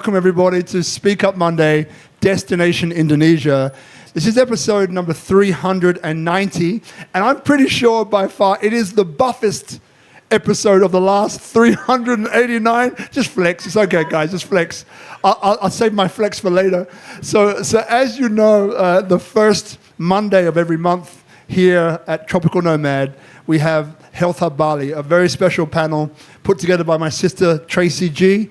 Welcome everybody to Speak Up Monday, Destination Indonesia. This is episode number 390, and I'm pretty sure by far it is the buffest episode of the last 389. Just flex, it's okay guys, just flex. I'll save my flex for later. So as you know, the first Monday of every month here at Tropical Nomad, we have Health Hub Bali, a very special panel put together by my sister Tracey G,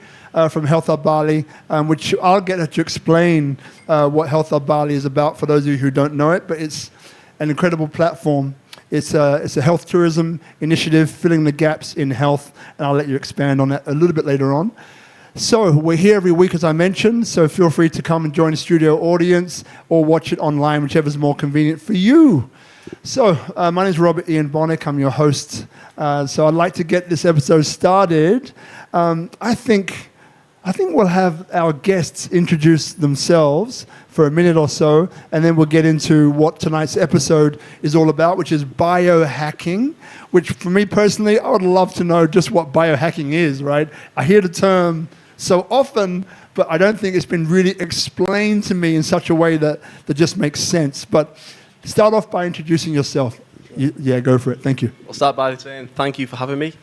from Health Hub Bali, which I'll get her to explain what Health Hub Bali is about for those of you who don't know it, but it's an incredible platform. It's a health tourism initiative filling the gaps in health, and I'll let you expand on that a little bit later on. So we're here every week, as I mentioned, so feel free to come and join the studio audience or watch it online, whichever is more convenient for you. So my name is Robert Ian Bonnick, I'm your host. So I'd like to get this episode started. I think we'll have our guests introduce themselves for a minute or so, and then we'll get into what tonight's episode is all about, which is biohacking, which for me personally, I would love to know just what biohacking is, right? I hear the term so often, but I don't think it's been really explained to me in such a way that just makes sense. But start off by introducing yourself. Yeah, go for it. Thank you. I'll start by saying thank you for having me.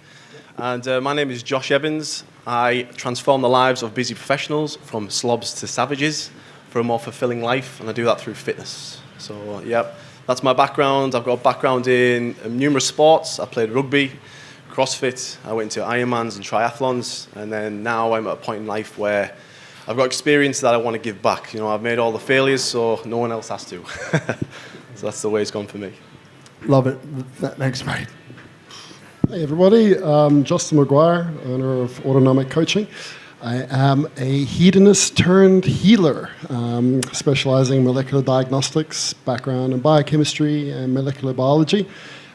And my name is Josh Evans. I transform the lives of busy professionals from slobs to savages for a more fulfilling life, and I do that through fitness. So, yeah, that's my background. I've got a background in numerous sports. I played rugby, CrossFit. I went into Ironmans and triathlons, and then now I'm at a point in life where I've got experience that I want to give back. You know, I've made all the failures, so no one else has to. So that's the way it's gone for me. Love it. Thanks, mate. Hey everybody, I'm Justin Macquire, owner of Autonomic Coaching. I am a hedonist turned healer, specializing in molecular diagnostics, background in biochemistry and molecular biology.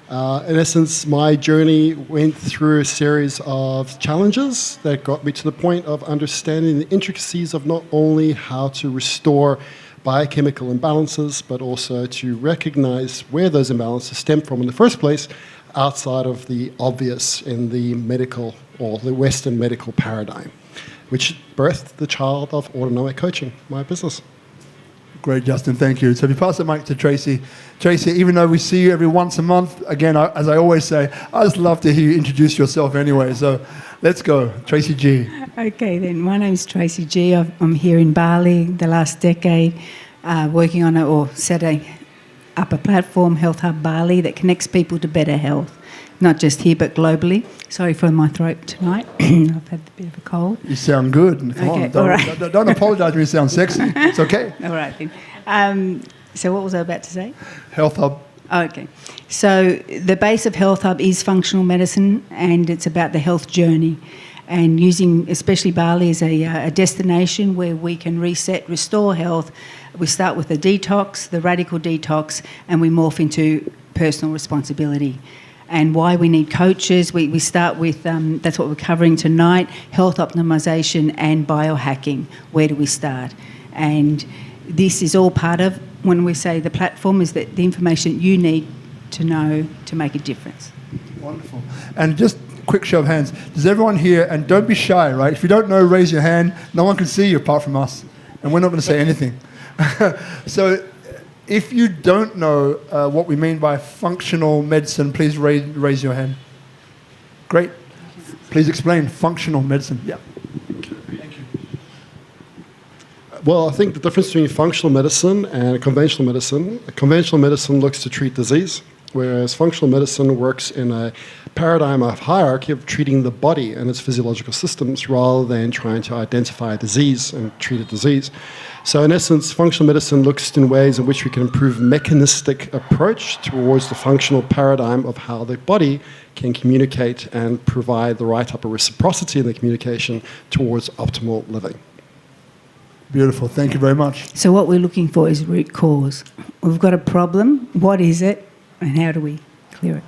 In essence, my journey went through a series of challenges that got me to the point of understanding the intricacies of not only how to restore biochemical imbalances, but also to recognize where those imbalances stem from in the first place, outside of the obvious in the medical or the Western medical paradigm, which birthed the child of autonomic coaching, my business. Great, Justin, thank you. So if you pass the mic to Tracey. Tracey, even though we see you every once a month, again, as I always say, I just love to hear you introduce yourself anyway. So let's go. Tracey G. Okay, then. My name's Tracey G. I'm here in Bali the last decade, working on setting up a platform, Health Hub Bali, that connects people to better health, not just here but globally. Sorry for my throat tonight. I've had a bit of a cold. You sound good. Come on, don't apologise when you sound sexy. It's okay. All right then. So what was I about to say? Health Hub. Okay. So the base of Health Hub is functional medicine, and it's about the health journey, and using especially Bali as a destination where we can reset, restore health. We start with the detox, the radical detox, and we morph into personal responsibility. And why we need coaches, we start with, that's what we're covering tonight, health optimization and biohacking. Where do we start? And this is all part of, when we say the platform, is that the information you need to know to make a difference. Wonderful. And just quick show of hands. Does everyone here, and don't be shy, right? If you don't know, raise your hand. No one can see you apart from us. And we're not going to say anything. So if you don't know what we mean by functional medicine, please raise your hand. Great. Please explain functional medicine. Yeah. Thank you. Well, I think the difference between functional medicine and conventional medicine looks to treat disease, whereas functional medicine works in a paradigm of hierarchy of treating the body and its physiological systems rather than trying to identify a disease and treat a disease. So in essence, functional medicine looks in ways in which we can improve mechanistic approach towards the functional paradigm of how the body can communicate and provide the right type of reciprocity in the communication towards optimal living. Beautiful. Thank you very much. So what we're looking for is root cause. We've got a problem. What is it? And how do we clear it?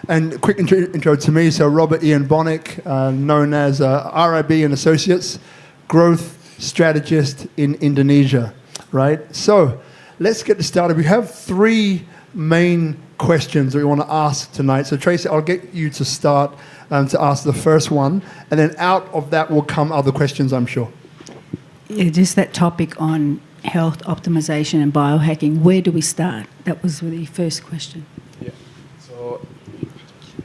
And a quick intro to me. So Robert Ian Bonnick, known as RIB and Associates, growth strategist in Indonesia, right? So let's get started. We have three main questions that we want to ask tonight. So Tracey, I'll get you to start to ask the first one, and then out of that will come other questions, I'm sure. Yeah, just that topic on health optimization and biohacking. Where do we start? That was the first question. Yeah. So,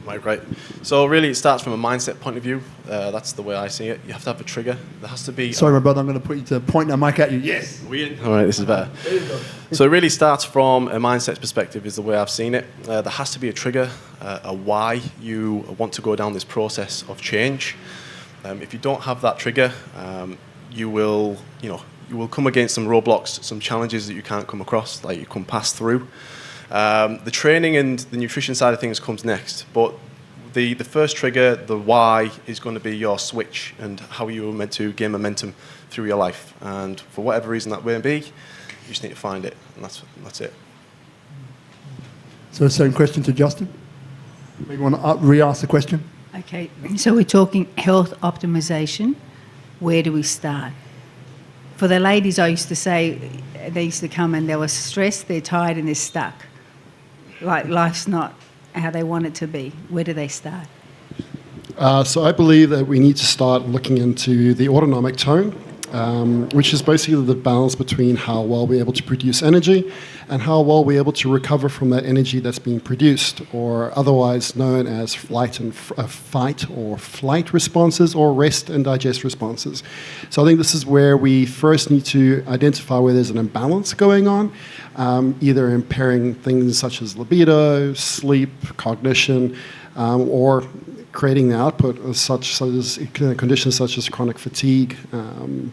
right. So really, it starts from a mindset point of view. That's the way I see it. You have to have a trigger. There has to be. Sorry, my brother. I'm going to put you to point that mic at you. Yes. All right, this is better. So it really starts from a mindset perspective, is the way I've seen it. There has to be a trigger, a why you want to go down this process of change. If you don't have that trigger, you will come against some roadblocks, some challenges that you can't come across, like you can pass through. The training and the nutrition side of things comes next, but the first trigger, the why, is going to be your switch and how you were meant to gain momentum through your life. And for whatever reason that may be, you just need to find it, and that's it. So, same question to Justin. Maybe want to re-ask the question. Okay, so we're talking health optimization. Where do we start? For the ladies, I used to say, they used to come and they were stressed, they're tired and they're stuck. Like life's not how they want it to be. Where do they start? So I believe that we need to start looking into the autonomic tone, which is basically the balance between how well we're able to produce energy and how well we're able to recover from that energy that's being produced, or otherwise known as fight or flight responses, or rest and digest responses. So I think this is where we first need to identify where there's an imbalance going on, either impairing things such as libido, sleep, cognition, or creating the output of such as conditions such as chronic fatigue,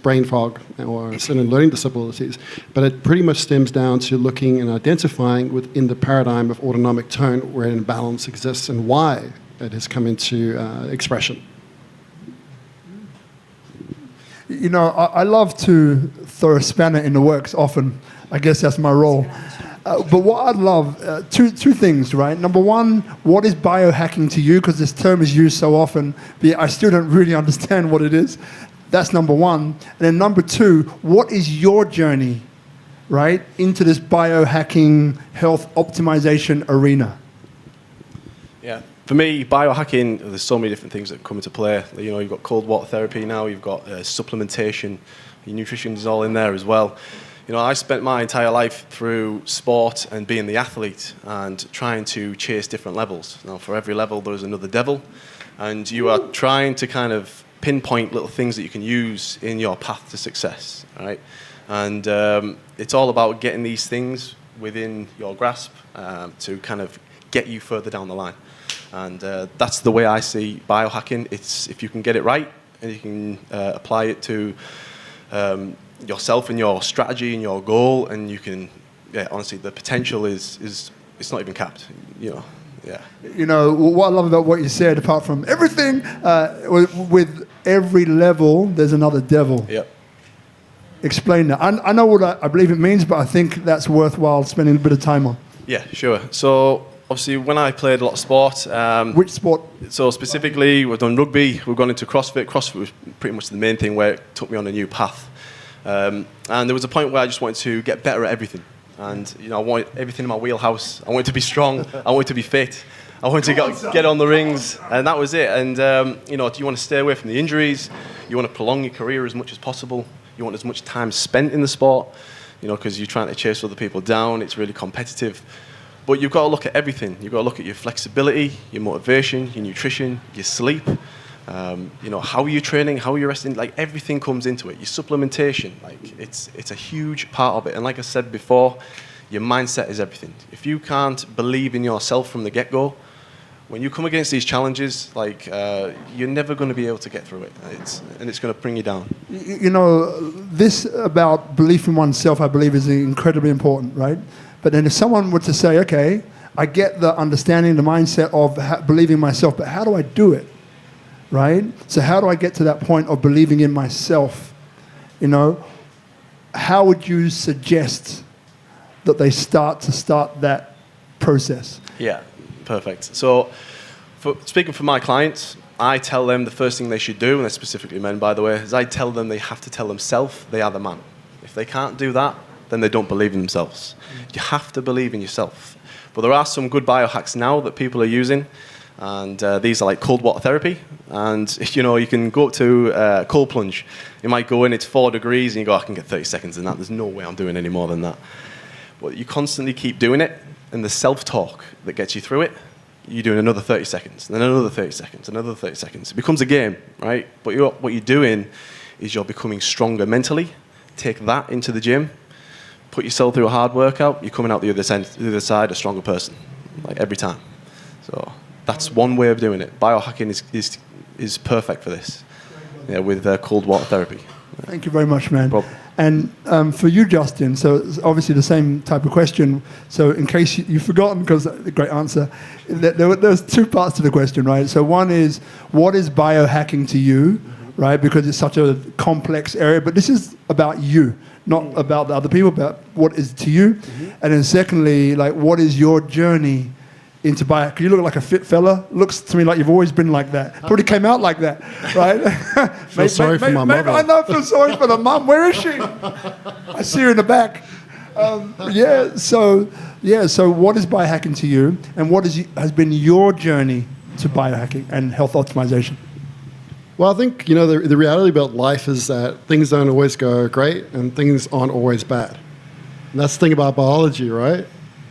brain fog, or certain learning disabilities. But it pretty much stems down to looking and identifying within the paradigm of autonomic tone where an imbalance exists and why it has come into expression. You know, I love to throw a spanner in the works often. I guess that's my role. But what I love, two things, right? Number one, what is biohacking to you? Because this term is used so often, but I still don't really understand what it is. That's number one. And then number two, what is your journey, right, into this biohacking, health optimization arena? Yeah. For me, biohacking, there's so many different things that come into play. You know, you've got cold water therapy now, you've got supplementation, your nutrition is all in there as well. You know, I spent my entire life through sport and being the athlete and trying to chase different levels. Now, for every level, there's another devil, and you are trying to kind of pinpoint little things that you can use in your path to success, right? And it's all about getting these things within your grasp to kind of get you further down the line. And that's the way I see biohacking. It's if you can get it right and you can apply it to yourself and your strategy and your goal, and you can, honestly, the potential is it's not even capped, you know. Yeah. You know, what I love about what you said, apart from everything, with every level, there's another devil. Yep. Explain that. I know what I believe it means, but I think that's worthwhile spending a bit of time on. Yeah, sure. So, obviously, when I played a lot of sport... Which sport? So, specifically, we've done rugby, we've gone into CrossFit. CrossFit was pretty much the main thing where it took me on a new path. And there was a point where I just wanted to get better at everything. And, you know, I wanted everything in my wheelhouse. I wanted to be strong. I wanted to be fit. I wanted to get on the rings. And that was it. And, you know, do you want to stay away from the injuries? You want to prolong your career as much as possible. You want as much time spent in the sport, you know, because you're trying to chase other people down. It's really competitive. But you've got to look at everything. You've got to look at your flexibility, your motivation, your nutrition, your sleep. You know, how are you training? How are you resting? Like, everything comes into it. Your supplementation, like, it's a huge part of it. And like I said before, your mindset is everything. If you can't believe in yourself from the get-go, when you come against these challenges, like, you're never going to be able to get through it. It's going to bring you down. You know, this about belief in oneself, I believe, is incredibly important, right? But then if someone were to say, okay, I get the understanding, the mindset of believing myself, but how do I do it? Right? So how do I get to that point of believing in myself? You know, how would you suggest that they start that process? Yeah, perfect. So speaking for my clients, I tell them the first thing they should do, and they're specifically men, by the way, is I tell them they have to tell themselves they are the man. If they can't do that, then they don't believe in themselves. You have to believe in yourself. But there are some good biohacks now that people are using. And these are like cold water therapy. And, you can go up to cold plunge. You might go in, it's 4 degrees, and you go, I can get 30 seconds in that. There's no way I'm doing any more than that. But you constantly keep doing it, and the self-talk that gets you through it, you're doing another 30 seconds, then another 30 seconds, another 30 seconds. It becomes a game, right? But what you're doing is you're becoming stronger mentally. Take that into the gym, put yourself through a hard workout, you're coming out the other side a stronger person, like every time. So that's one way of doing it. Biohacking is perfect for this, with cold water therapy. Thank you very much, man. Rob. And for you, Justin, so it's obviously the same type of question. So in case you've forgotten, because the great answer, there's 2 parts to the question, right? So one is, what is biohacking to you, right? Because it's such a complex area, but this is about you, not about the other people, but what is to you. And then secondly, like, what is your journey into biohacking? You look like a fit fella. Looks to me like you've always been like that. Probably came out like that, right? Feel sorry for my mother. I know, feel sorry for the mum. Where is she? I see her in the back. So what is biohacking to you, and what has been your journey to biohacking and health optimization? Well, I think, the reality about life is that things don't always go great and things aren't always bad. And that's the thing about biology, right?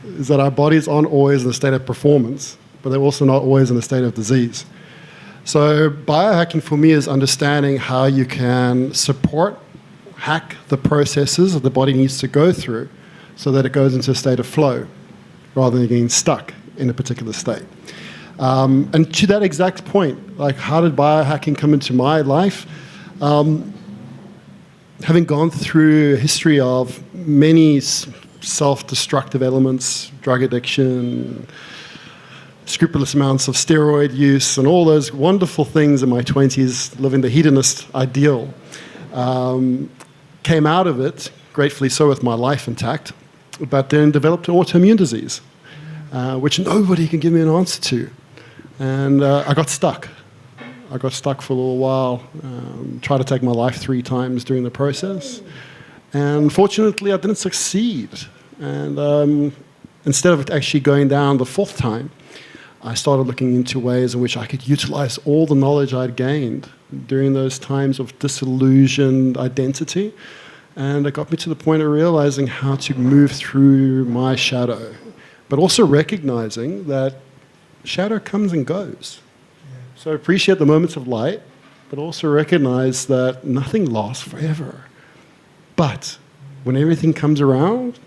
Is that our bodies aren't always in a state of performance, but they're also not always in a state of disease. So biohacking for me is understanding how you can hack the processes that the body needs to go through so that it goes into a state of flow rather than getting stuck in a particular state. And to that exact point, like, how did biohacking come into my life? Having gone through a history of many self-destructive elements, drug addiction, scrupulous amounts of steroid use, and all those wonderful things in my 20s, living the hedonist ideal, came out of it, gratefully so, with my life intact, but then developed an autoimmune disease, which nobody can give me an answer to. And I got stuck. I got stuck for a little while, tried to take my life 3 times during the process. And fortunately, I didn't succeed. And instead of actually going down the 4th time, I started looking into ways in which I could utilize all the knowledge I'd gained during those times of disillusioned identity. And it got me to the point of realizing how to move through my shadow, but also recognizing that shadow comes and goes. So appreciate the moments of light, but also recognize that nothing lasts forever. But when everything comes around,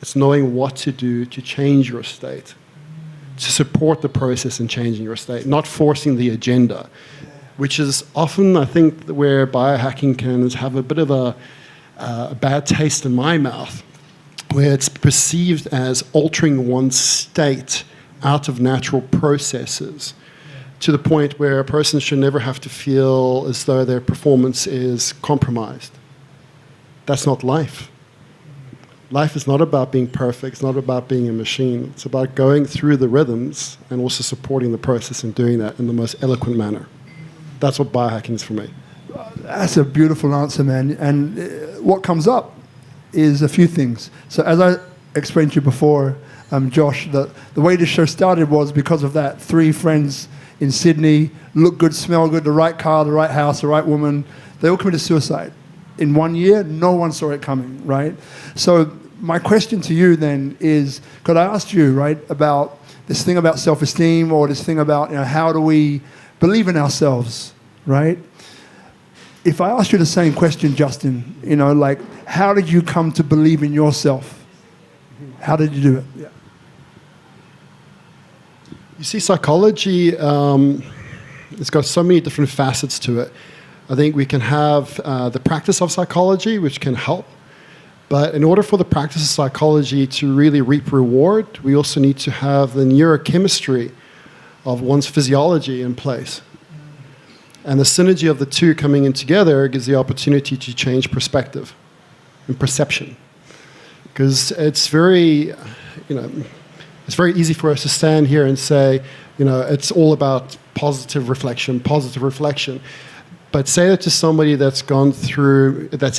it's knowing what to do to change your state, to support the process in changing your state, not forcing the agenda, which is often, I think, where biohacking can have a bit of a bad taste in my mouth, where it's perceived as altering one's state out of natural processes, to the point where a person should never have to feel as though their performance is compromised. That's not life. Life is not about being perfect. It's not about being a machine. It's about going through the rhythms and also supporting the process and doing that in the most eloquent manner. That's what biohacking is for me. That's a beautiful answer, man. And what comes up is a few things. So as I explained to you before, Josh, the way this show started was because of that. 3 friends in Sydney, look good, smell good, the right car, the right house, the right woman. They all committed suicide. In 1 year, no one saw it coming, right? So my question to you then is, could I ask you, right, about this thing about self-esteem, or this thing about, how do we believe in ourselves, right? If I asked you the same question, Justin, like, how did you come to believe in yourself? How did you do it? Yeah. You see, psychology, it's got so many different facets to it. I think we can have the practice of psychology, which can help. But in order for the practice of psychology to really reap reward, we also need to have the neurochemistry of one's physiology in place. And the synergy of the two coming in together gives the opportunity to change perspective and perception. Because it's very, it's very easy for us to stand here and say, it's all about positive reflection. But say that to somebody that's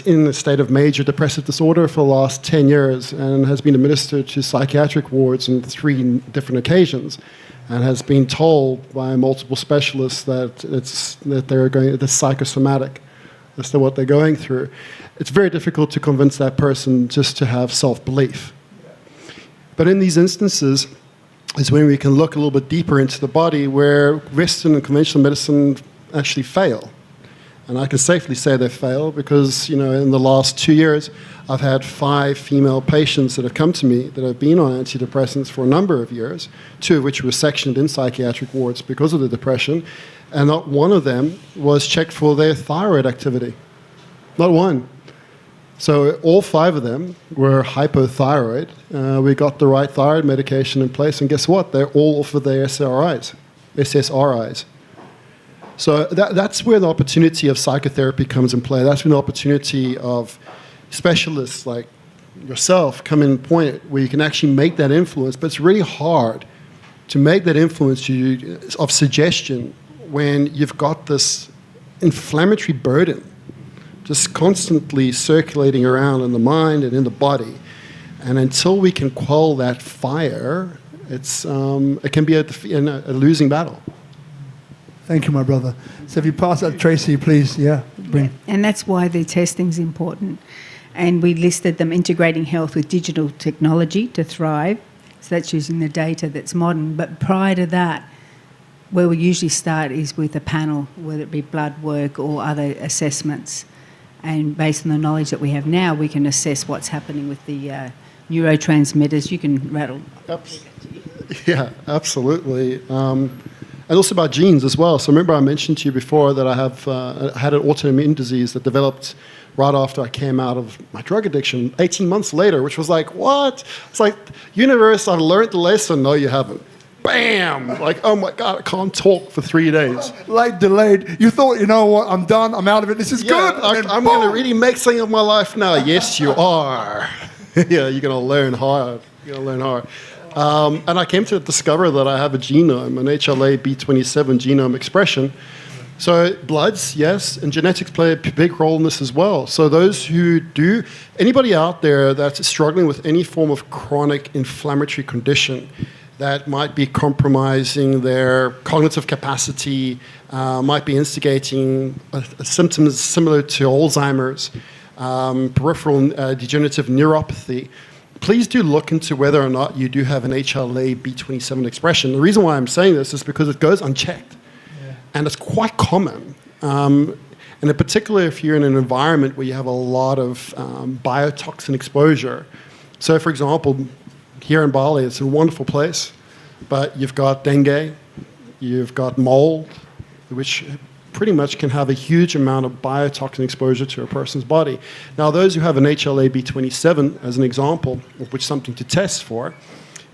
in a state of major depressive disorder for the last 10 years and has been administered to psychiatric wards on 3 different occasions, and has been told by multiple specialists that they're psychosomatic as to what they're going through. It's very difficult to convince that person just to have self-belief. But in these instances is when we can look a little bit deeper into the body, where Western and conventional medicine actually fail. And I can safely say they fail because, in the last 2 years, I've had 5 female patients that have come to me that have been on antidepressants for a number of years, 2 of which were sectioned in psychiatric wards because of the depression, and not one of them was checked for their thyroid activity. Not one. So all 5 of them were hypothyroid. We got the right thyroid medication in place, and guess what? They're all off of their SSRIs. So that's where the opportunity of psychotherapy comes in play. That's when the opportunity of specialists like yourself come in point where you can actually make that influence, but it's really hard to make that influence of suggestion when you've got this inflammatory burden just constantly circulating around in the mind and in the body. And until we can quell that fire, it can be a losing battle. Thank you, my brother. So if you pass that, Tracey, please, bring. And that's why the testing's important. And we listed them integrating health with digital technology to thrive. So that's using the data that's modern. But prior to that, where we usually start is with a panel, whether it be blood work or other assessments. And based on the knowledge that we have now, we can assess what's happening with the neurotransmitters. You can rattle. Yeah, absolutely. And also about genes as well. So remember I mentioned to you before that I had an autoimmune disease that developed right after I came out of my drug addiction, 18 months later, which was like, what? It's like, universe, I've learned the lesson. No, you haven't. Bam! Like, oh my God, I can't talk for 3 days. Late, delayed. You thought, you know what, I'm done, I'm out of it, this is good. I'm going to really make something of my life now. Yes, you are. Yeah, you're going to learn hard. And I came to discover that I have a genome, an HLA-B27 genome expression. So bloods, yes, and genetics play a big role in this as well. So those who do, anybody out there that's struggling with any form of chronic inflammatory condition that might be compromising their cognitive capacity, might be instigating symptoms similar to Alzheimer's, peripheral degenerative neuropathy, please do look into whether or not you do have an HLA-B27 expression. The reason why I'm saying this is because it goes unchecked. Yeah. And it's quite common. And in particular, if you're in an environment where you have a lot of biotoxin exposure. So, for example, here in Bali, it's a wonderful place, but you've got dengue, you've got mold, which pretty much can have a huge amount of biotoxin exposure to a person's body. Now, those who have an HLA-B27, as an example, of which something to test for,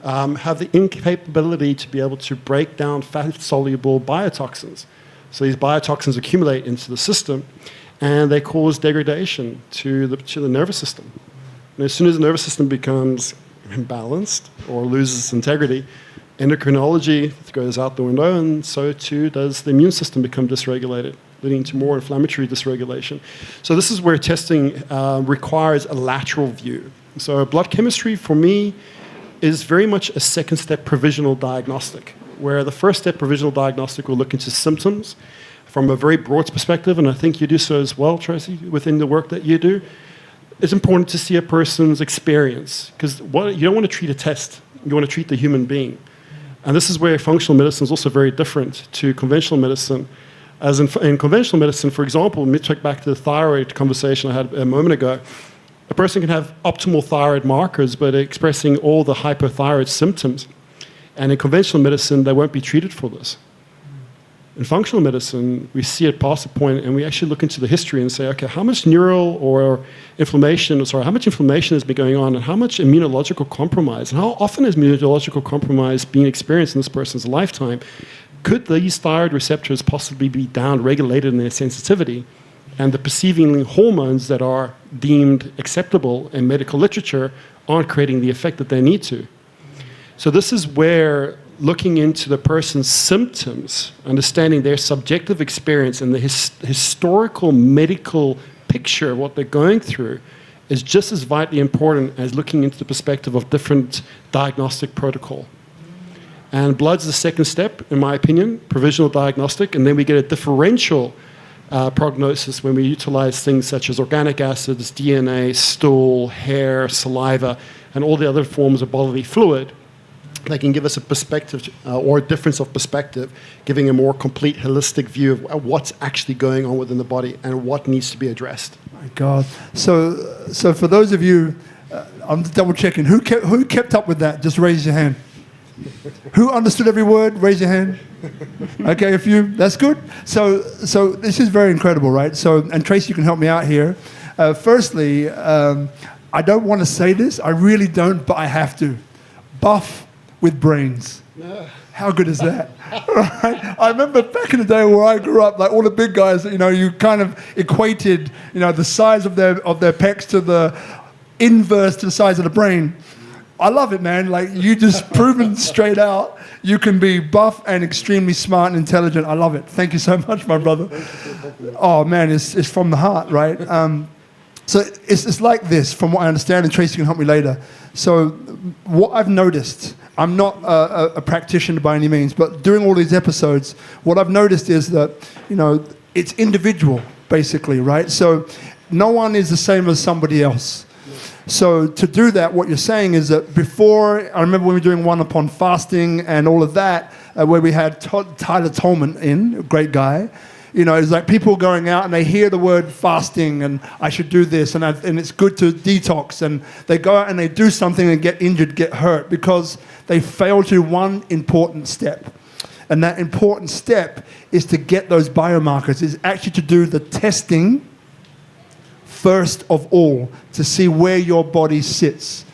have the incapability to be able to break down fat-soluble biotoxins. So these biotoxins accumulate into the system, and they cause degradation to the nervous system. And as soon as the nervous system becomes imbalanced or loses its integrity, endocrinology goes out the window, and so too does the immune system become dysregulated, leading to more inflammatory dysregulation. So this is where testing requires a lateral view. So blood chemistry, for me, is very much a second-step provisional diagnostic, where the first-step provisional diagnostic will look into symptoms from a very broad perspective, and I think you do so as well, Tracey, within the work that you do. It's important to see a person's experience, because you don't want to treat a test, you want to treat the human being. And this is where functional medicine is also very different to conventional medicine. As in conventional medicine, for example, let me check back to the thyroid conversation I had a moment ago. A person can have optimal thyroid markers, but expressing all the hypothyroid symptoms. And in conventional medicine, they won't be treated for this. In functional medicine, we see it past a point, and we actually look into the history and say, okay, how much neural or inflammation, how much inflammation has been going on, and how much immunological compromise, and how often has immunological compromise been experienced in this person's lifetime? Could these thyroid receptors possibly be down-regulated in their sensitivity, and the perceiving hormones that are deemed acceptable in medical literature aren't creating the effect that they need to? So this is where looking into the person's symptoms, understanding their subjective experience and the historical medical picture of what they're going through is just as vitally important as looking into the perspective of different diagnostic protocol. And blood's the second step, in my opinion, provisional diagnostic, and then we get a differential prognosis when we utilize things such as organic acids, DNA, stool, hair, saliva, and all the other forms of bodily fluid. They can give us a perspective or a difference of perspective, giving a more complete, holistic view of what's actually going on within the body and what needs to be addressed. My God. So for those of you, I'm double checking, who kept up with that? Just raise your hand. Who understood every word? Raise your hand. Okay, that's good. So this is very incredible, right? So, and Tracey, you can help me out here. Firstly, I don't want to say this. I really don't, but I have to. Buff with brains. How good is that? Right? I remember back in the day where I grew up, like all the big guys, you kind of equated, the size of their pecs to the inverse to the size of the brain. I love it, man. Like, you just proven straight out, you can be buff and extremely smart and intelligent. I love it. Thank you so much, my brother. Oh, man, it's from the heart, right? So it's like this, from what I understand, and Tracey can help me later. So what I've noticed, I'm not a practitioner by any means, but during all these episodes, what I've noticed is that, it's individual, basically, right? So no one is the same as somebody else. So to do that, what you're saying is that before, I remember when we were doing one upon fasting and all of that, where we had Tyler Tolman in, a great guy. It's like people going out and they hear the word fasting and I should do this and it's good to detox, and they go out and they do something and get injured, get hurt because they fail to do one important step. And that important step is to get those biomarkers, is actually to do the testing first of all, to see where your body sits.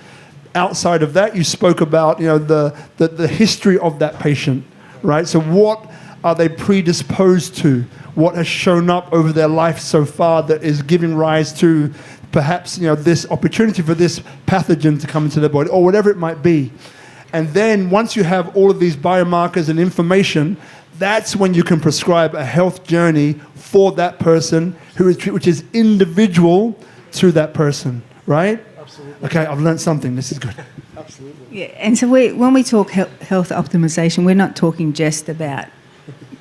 Outside of that, you spoke about the history of that patient, right? So what are they predisposed to? What has shown up over their life so far that is giving rise to perhaps this opportunity for this pathogen to come into their body, or whatever it might be. And then once you have all of these biomarkers and information, that's when you can prescribe a health journey for that person which is individual to that person, right? Absolutely. Okay, I've learned something. This is good. Absolutely. Yeah, and so when we talk health optimization, we're not talking just about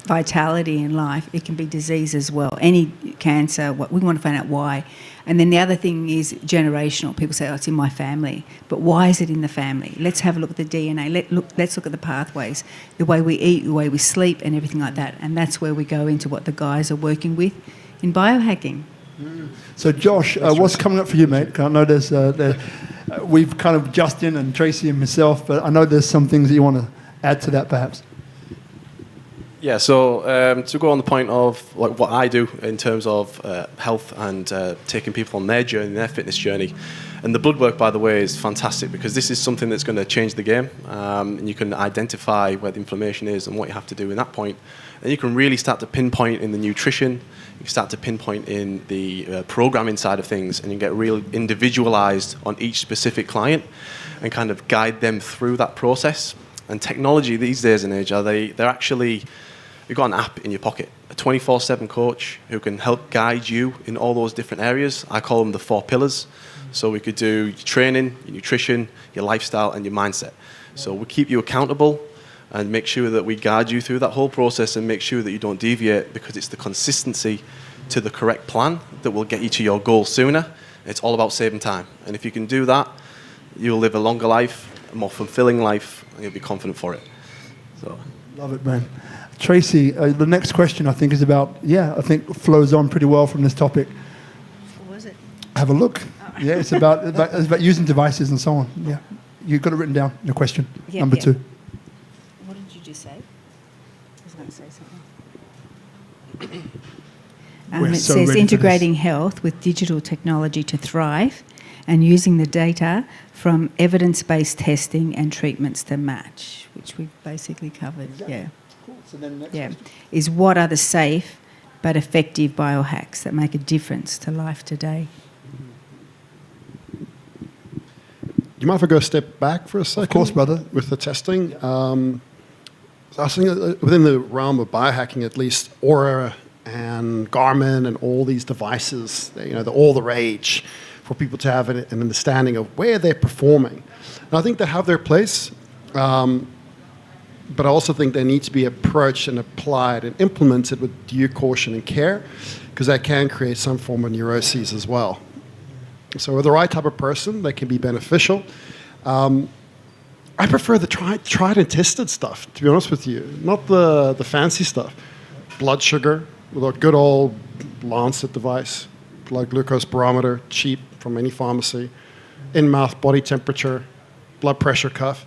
vitality in life. It can be disease as well. Any cancer, we want to find out why. And then the other thing is generational. People say, it's in my family. But why is it in the family? Let's have a look at the DNA. Let's look at the pathways, the way we eat, the way we sleep, and everything like that. And that's where we go into what the guys are working with in biohacking. So Josh, what's coming up for you, mate? I know we've kind of Justin and Tracey and myself, but I know there's some things that you want to add to that perhaps. Yeah, so to go on the point of like what I do in terms of health and taking people on their journey, their fitness journey, and the blood work, by the way, is fantastic because this is something that's going to change the game, and you can identify where the inflammation is and what you have to do in that point, and you can really start to pinpoint in the nutrition, you can start to pinpoint in the programming side of things, and you get real individualized on each specific client and kind of guide them through that process. And technology these days in age, they're actually, you've got an app in your pocket, a 24/7 coach who can help guide you in all those different areas. I call them the 4 pillars. So we could do your training, your nutrition, your lifestyle, and your mindset. So we keep you accountable and make sure that we guide you through that whole process and make sure that you don't deviate, because it's the consistency to the correct plan that will get you to your goal sooner. It's all about saving time. And if you can do that, you'll live a longer life, a more fulfilling life, and you'll be confident for it. So, love it, man. Tracey, the next question I think is about, I think flows on pretty well from this topic. What was it? Have a look. Oh. Yeah, it's about using devices and so on. Yeah, you've got it written down in your question, number 2. What did you just say? I was going to say something. It so says ready integrating health with digital technology to thrive and using the data from evidence-based testing and treatments to match, which we've basically covered. Exactly. Yeah. Cool. So then next question. Is what are the safe but effective biohacks that make a difference to life today? Do you mind if I go a step back for a second? Of course, brother. With the testing. So I was thinking within the realm of biohacking, at least, Aura and Garmin and all these devices, they're all the rage for people to have an understanding of where they're performing. And I think they have their place. but I also think they need to be approached and applied and implemented with due caution and care, because that can create some form of neuroses as well. So with the right type of person, they can be beneficial. I prefer the tried and tested stuff, to be honest with you, not the fancy stuff. Blood sugar with a good old Lancet device, blood glucose barometer, cheap from any pharmacy, in-mouth body temperature, blood pressure cuff.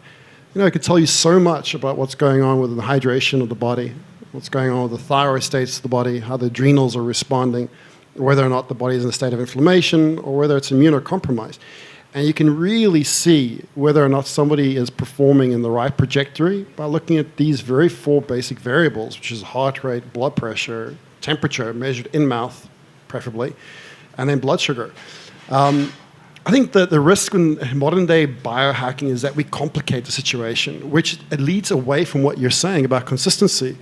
It can tell you so much about what's going on with the hydration of the body, what's going on with the thyroid states of the body, how the adrenals are responding, whether or not the body is in a state of inflammation or whether it's immunocompromised. And you can really see whether or not somebody is performing in the right trajectory by looking at these very 4 basic variables, which is heart rate, blood pressure, temperature, measured in-mouth, preferably, and then blood sugar. I think that the risk in modern-day biohacking is that we complicate the situation, which it leads away from what you're saying about consistency.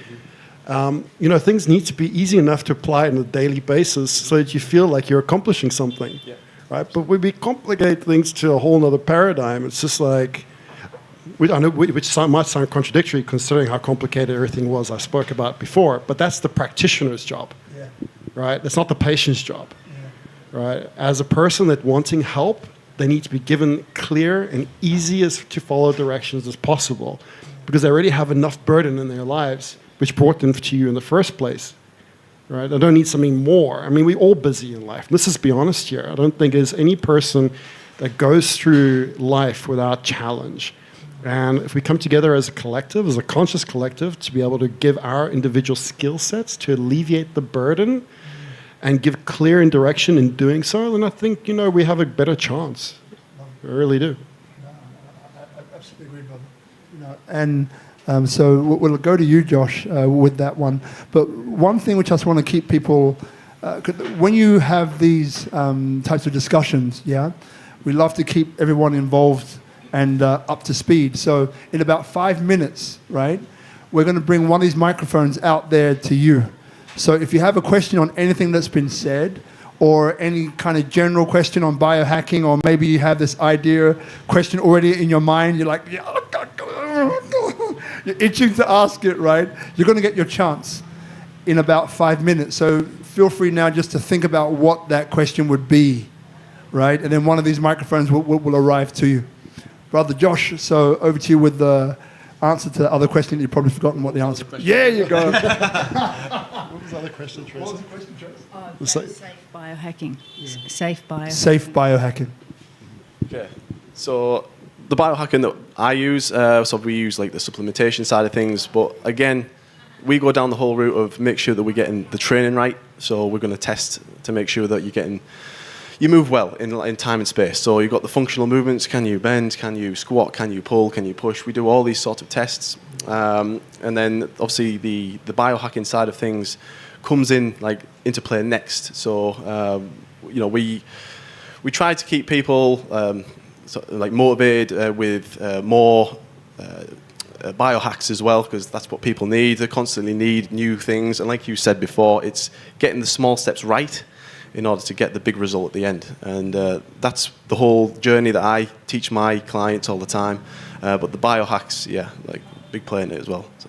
Things need to be easy enough to apply on a daily basis so that you feel like you're accomplishing something. Yeah. Right? But when we complicate things to a whole other paradigm, it's just like, which might sound contradictory considering how complicated everything was I spoke about before, but that's the practitioner's job, right? That's not the patient's job, right? As a person that's wanting help, they need to be given clear and easiest to follow directions as possible, because they already have enough burden in their lives, which brought them to you in the first place. Right? I don't need something more. I mean, we're all busy in life. Let's just be honest here. I don't think there's any person that goes through life without challenge. And if we come together as a collective, as a conscious collective, to be able to give our individual skill sets to alleviate the burden and give clear direction in doing so, then I think, we have a better chance. I really do. I absolutely agree, brother. And so we'll go to you, Josh, with that one. But one thing which I just want to keep people, when you have these types of discussions, we love to keep everyone involved and up to speed. So in about 5 minutes, right, we're going to bring one of these microphones out there to you. So if you have a question on anything that's been said, or any kind of general question on biohacking, or maybe you have this question already in your mind, you're like, you're itching to ask it, right? You're going to get your chance in about 5 minutes. So feel free now just to think about what that question would be, right? And then one of these microphones will arrive to you. Brother Josh, so over to you with the answer to the other question. You've probably forgotten what the answer was. Yeah, you go. What was the other question, Tracey? What was the question, Trace? Safe biohacking. Safe biohacking. Safe biohacking. Okay. So the biohacking that I use, so we use like the supplementation side of things, but again, we go down the whole route of make sure that we're getting the training right. So we're going to test to make sure that you move well in time and space. So you've got the functional movements. Can you bend? Can you squat? Can you pull? Can you push? We do all these sorts of tests. And then obviously the biohacking side of things comes into play next. So, we try to keep people motivated with more biohacks as well, because that's what people need. They constantly need new things. And like you said before, it's getting the small steps right in order to get the big result at the end. And that's the whole journey that I teach my clients all the time. But the biohacks, big play in it as well. So.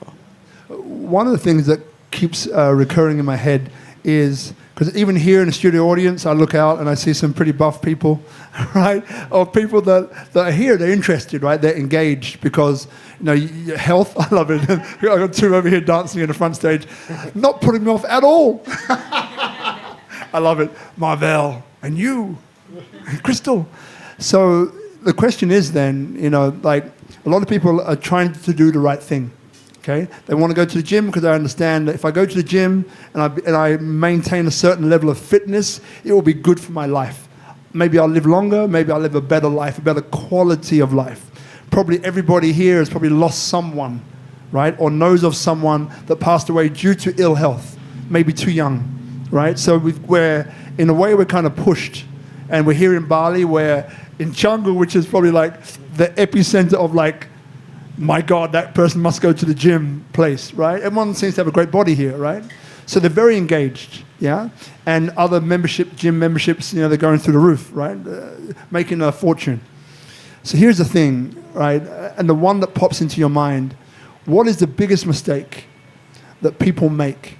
One of the things that keeps recurring in my head is, because even here in the studio audience, I look out and I see some pretty buff people, right? Or people that are here, they're interested, right? They're engaged because, your health, I love it. I've got two over here dancing in the front stage, not putting me off at all. I love it. Marvell, and you, and Crystal. So the question is then, a lot of people are trying to do the right thing. Okay, they want to go to the gym because I understand that if I go to the gym and I maintain a certain level of fitness, it will be good for my life. Maybe I'll live longer. Maybe I'll live a better life, a better quality of life. Probably everybody here has probably lost someone, right, or knows of someone that passed away due to ill health, maybe too young, right? So we're in a way we're kind of pushed, and we're here in Bali, where in Canggu, which is probably like the epicenter of my God, that person must go to the gym place, right? Everyone seems to have a great body here, right? So they're very engaged, yeah? And other gym memberships, they're going through the roof, right? Making a fortune. So here's the thing, right? And the one that pops into your mind, what is the biggest mistake that people make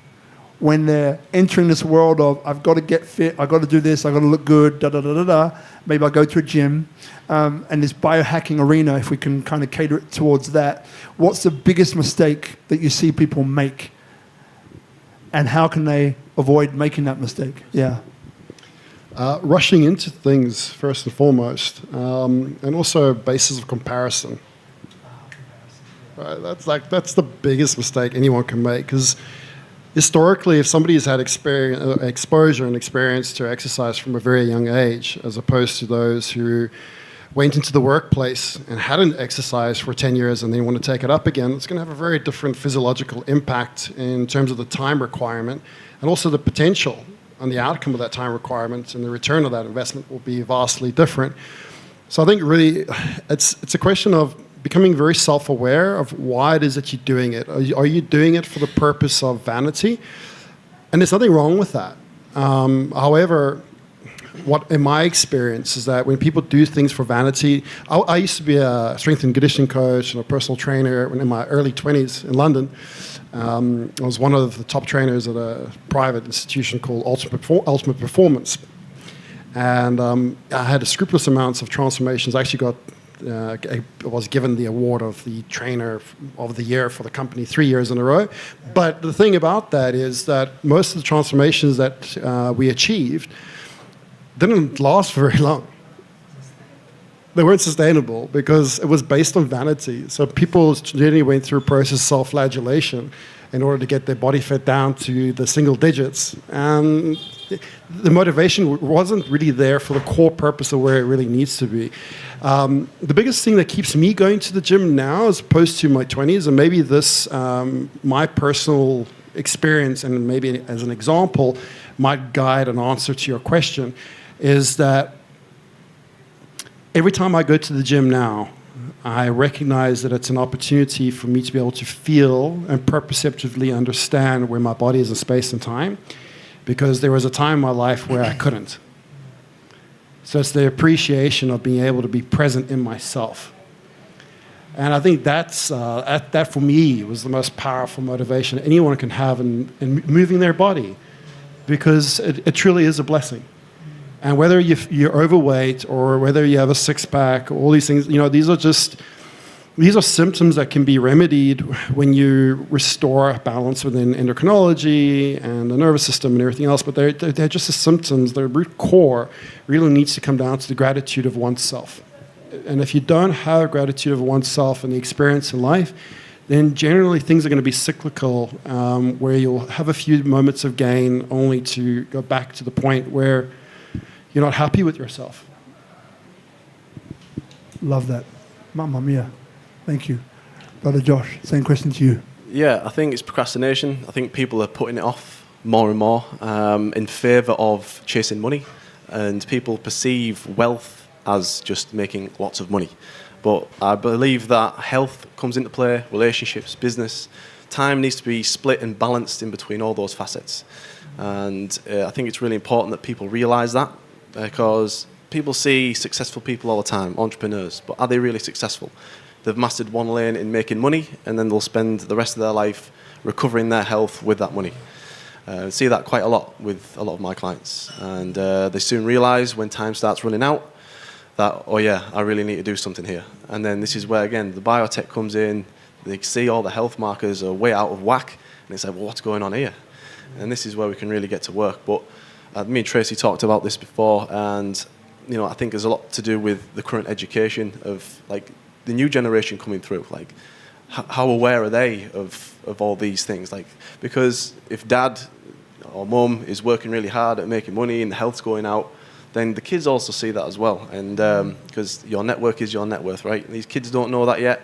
when they're entering this world of, I've got to get fit, I've got to do this, I've got to look good, da-da-da-da-da. Maybe I'll go to a gym. And this biohacking arena, if we can kind of cater it towards that, what's the biggest mistake that you see people make? And how can they avoid making that mistake? Yeah. Rushing into things, first and foremost, and also basis of comparison. Right, that's the biggest mistake anyone can make, because historically, if somebody has had exposure and experience to exercise from a very young age, as opposed to those who went into the workplace and hadn't exercised for 10 years and they want to take it up again, it's going to have a very different physiological impact in terms of the time requirement, and also the potential and the outcome of that time requirement and the return of that investment will be vastly different. So I think really it's a question of becoming very self-aware of why it is that you're doing it. Are you doing it for the purpose of vanity? And there's nothing wrong with that. However, what in my experience is that when people do things for vanity, I used to be a strength and conditioning coach and a personal trainer in my early 20s in London. I was one of the top trainers at a private institution called Ultimate Performance. And I had scrupulous amounts of transformations. I actually was given the award of the trainer of the year for the company 3 years in a row. But the thing about that is that most of the transformations that we achieved didn't last very long. They weren't sustainable because it was based on vanity. So people generally went through a process of self-flagellation in order to get their body fat down to the single digits. And the motivation wasn't really there for the core purpose of where it really needs to be. The biggest thing that keeps me going to the gym now, as opposed to my 20s, and maybe this, my personal experience, and maybe as an example, might guide an answer to your question, is that every time I go to the gym now, I recognize that it's an opportunity for me to be able to feel and perceptively understand where my body is in space and time, because there was a time in my life where I couldn't. So it's the appreciation of being able to be present in myself. And I think that for me was the most powerful motivation anyone can have in moving their body, because it truly is a blessing. And whether you're overweight or whether you have a six-pack, all these things, these are symptoms that can be remedied when you restore balance within endocrinology and the nervous system and everything else. But they're just the symptoms. The root core really needs to come down to the gratitude of oneself. And if you don't have gratitude of oneself and the experience in life, then generally things are going to be cyclical, where you'll have a few moments of gain only to go back to the point where you're not happy with yourself. Love that. Mamma mia. Thank you. Brother Josh, same question to you. Yeah, I think it's procrastination. I think people are putting it off more and more in favour of chasing money. And people perceive wealth as just making lots of money. But I believe that health comes into play, relationships, business. Time needs to be split and balanced in between all those facets. And I think it's really important that people realise that, because people see successful people all the time, entrepreneurs, but are they really successful? They've mastered one lane in making money, and then they'll spend the rest of their life recovering their health with that money. I see that quite a lot with a lot of my clients. And they soon realise when time starts running out that, oh yeah, I really need to do something here. And then this is where, again, the biotech comes in. They see all the health markers are way out of whack, and they say, well, what's going on here? And this is where we can really get to work. But me and Tracey talked about this before, and I think there's a lot to do with the current education of like the new generation coming through. Like, how aware are they of all these things? Like, because if dad or mum is working really hard at making money and the health's going out, then the kids also see that as well. And because your network is your net worth, right? And these kids don't know that yet,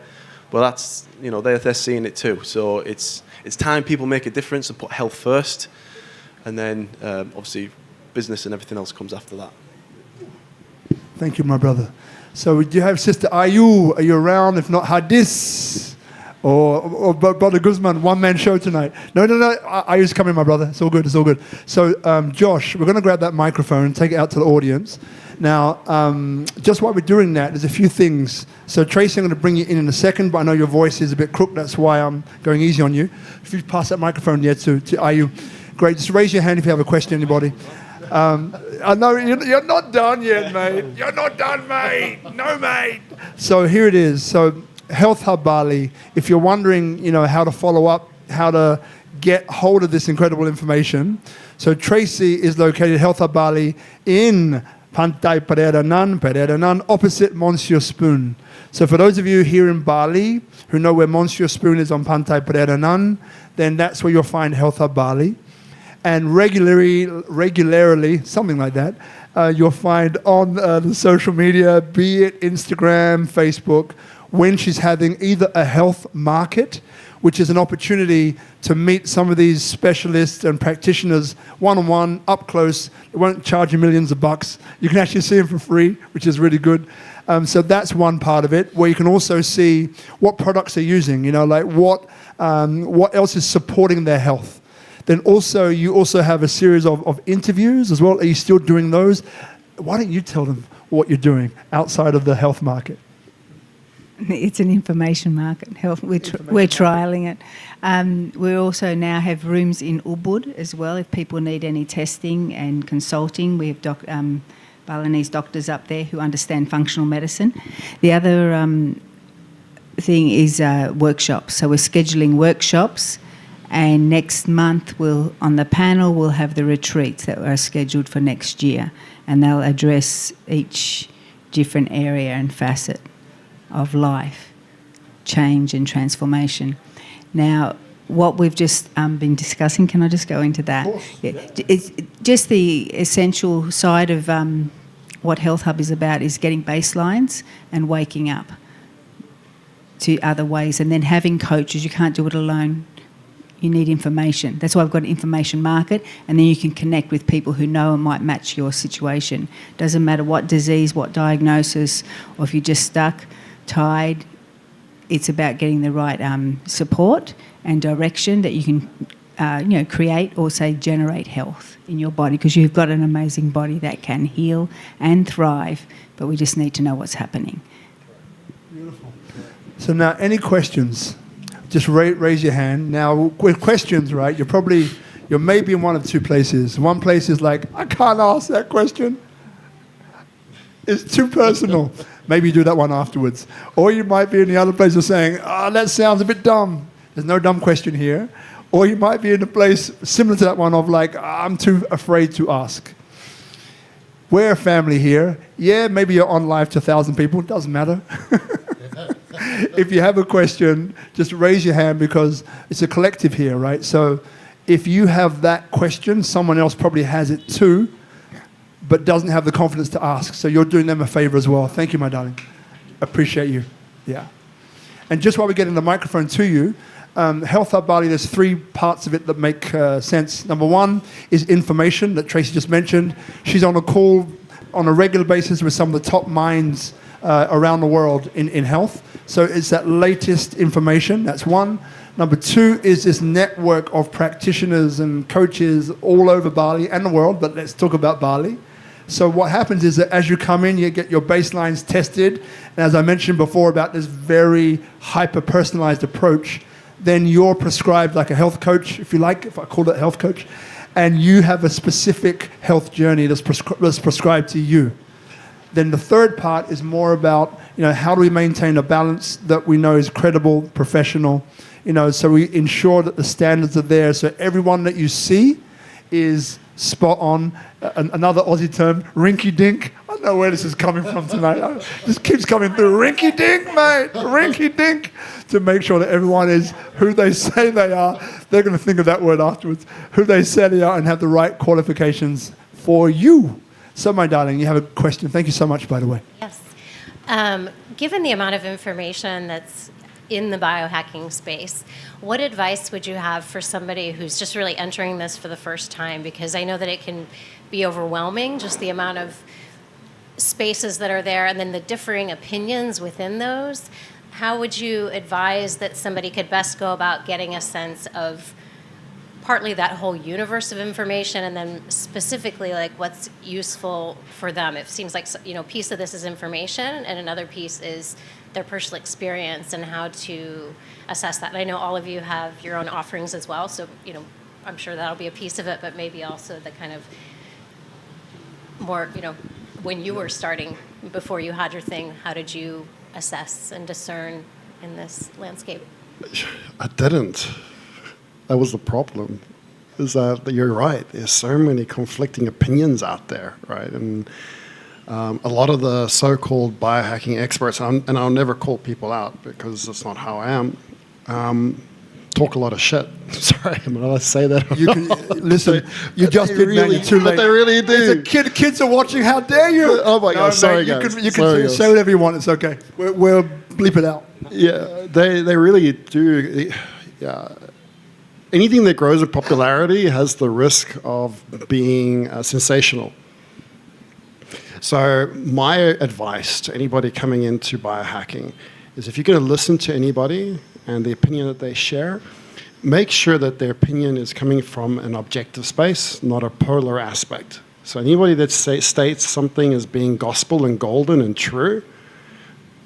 but that's they're seeing it too. So it's time people make a difference and put health first. And then, obviously, business and everything else comes after that. Thank you, my brother. So we do have Sister Ayu. Are you around? If not, Hadis. Or Brother Guzman, one-man show tonight. No. I used to come in, my brother. It's all good. So, Josh, we're going to grab that microphone and take it out to the audience. Now, just while we're doing that, there's a few things. So, Tracey, I'm going to bring you in a second, but I know your voice is a bit crooked. That's why I'm going easy on you. If you pass that microphone here to IU. Great. Just raise your hand if you have a question, anybody. I know you're not done yet, mate. You're not done, mate. No, mate. So here it is. So Health Hub Bali. If you're wondering, how to follow up, how to get hold of this incredible information. So Tracey is located at Health Hub Bali in Pantai Pereiranan, opposite Monsieur Spoon. So for those of you here in Bali who know where Monsieur Spoon is on Pantai Pereiranan, then that's where you'll find Health Hub Bali. And regularly, something like that, you'll find on the social media, be it Instagram, Facebook, when she's having either a health market, which is an opportunity to meet some of these specialists and practitioners one-on-one, up close. It won't charge you millions of bucks. You can actually see them for free, which is really good. So that's one part of it, where you can also see what products they're using, what else is supporting their health. Then you also have a series of interviews as well. Are you still doing those? Why don't you tell them what you're doing outside of the health market? It's an information market. We're trialling it. We also now have rooms in Ubud as well if people need any testing and consulting. We have Balinese doctors up there who understand functional medicine. The other thing is workshops. So we're scheduling workshops. And next month, on the panel, we'll have the retreats that are scheduled for next year. And they'll address each different area and facet of life, change and transformation. Now, what we've just been discussing, can I just go into that? Yeah. It's just the essential side of what Health Hub is about is getting baselines and waking up to other ways. And then having coaches. You can't do it alone. You need information. That's why I've got an information market, and then you can connect with people who know and might match your situation. Doesn't matter what disease, what diagnosis, or if you're just stuck, tied. It's about getting the right support and direction that you can, create or say generate health in your body, because you've got an amazing body that can heal and thrive, but we just need to know what's happening. Beautiful. So now, any questions? Just raise your hand. Now, with questions, right, you're maybe in one of two places. One place is like, I can't ask that question. It's too personal. Maybe you do that one afterwards. Or you might be in the other place of saying, that sounds a bit dumb. There's no dumb question here. Or you might be in a place similar to that one of like, I'm too afraid to ask. We're a family here. Yeah, maybe you're on live to 1,000 people. It doesn't matter. If you have a question, just raise your hand, because it's a collective here, right? So if you have that question, someone else probably has it too, but doesn't have the confidence to ask. So you're doing them a favor as well. Thank you, my darling. Appreciate you. Yeah. And just while we're getting the microphone to you, Health Hub Bali, there's three parts of it that make sense. Number one is information that Tracey just mentioned. She's on a call on a regular basis with some of the top minds around the world in health. So it's that latest information. That's one. Number two is this network of practitioners and coaches all over Bali and the world, but let's talk about Bali. So what happens is that as you come in, you get your baselines tested. And as I mentioned before about this very hyper-personalized approach, then you're prescribed like a health coach, if you like, if I call it a health coach, and you have a specific health journey that's prescribed to you. Then the third part is more about, how do we maintain a balance that we know is credible, professional, so we ensure that the standards are there. So everyone that you see is spot on. Another Aussie term, rinky-dink. I don't know where this is coming from tonight. This keeps coming through. Rinky-dink, mate. Rinky-dink. To make sure that everyone is who they say they are. They're going to think of that word afterwards. Who they say they are and have the right qualifications for you. So, my darling, you have a question. Thank you so much, by the way. Yes. Given the amount of information that's in the biohacking space, what advice would you have for somebody who's just really entering this for the first time? Because I know that it can be overwhelming, just the amount of spaces that are there and then the differing opinions within those. how would you advise that somebody could best go about getting a sense of partly that whole universe of information, and then specifically like what's useful for them? It seems like, you know, a piece of this is information and another piece is their personal experience and how to assess that. And I know all of you have your own offerings as well, so, you know, I'm sure that'll be a piece of it, but maybe also the kind of more, you know, when you were starting, before you had your thing, how did you assess and discern in this landscape? I didn't. That was the problem. Is that you're right. There's so many conflicting opinions out there, right? And a lot of the so-called biohacking experts, and I'll never call people out because that's not how I am, talk a lot of shit. Sorry, am I allowed to say that? You can listen. You just did, man. You're too late. But they really do. Kids are watching. How dare you? Oh my God! Sorry, mate, guys. You can say whatever you want. It's okay. We'll bleep it out. Yeah, they really do. Yeah. Anything that grows in popularity has the risk of being sensational. So my advice to anybody coming into biohacking is if you're going to listen to anybody and the opinion that they share, make sure that their opinion is coming from an objective space, not a polar aspect. So anybody that states something as being gospel and golden and true,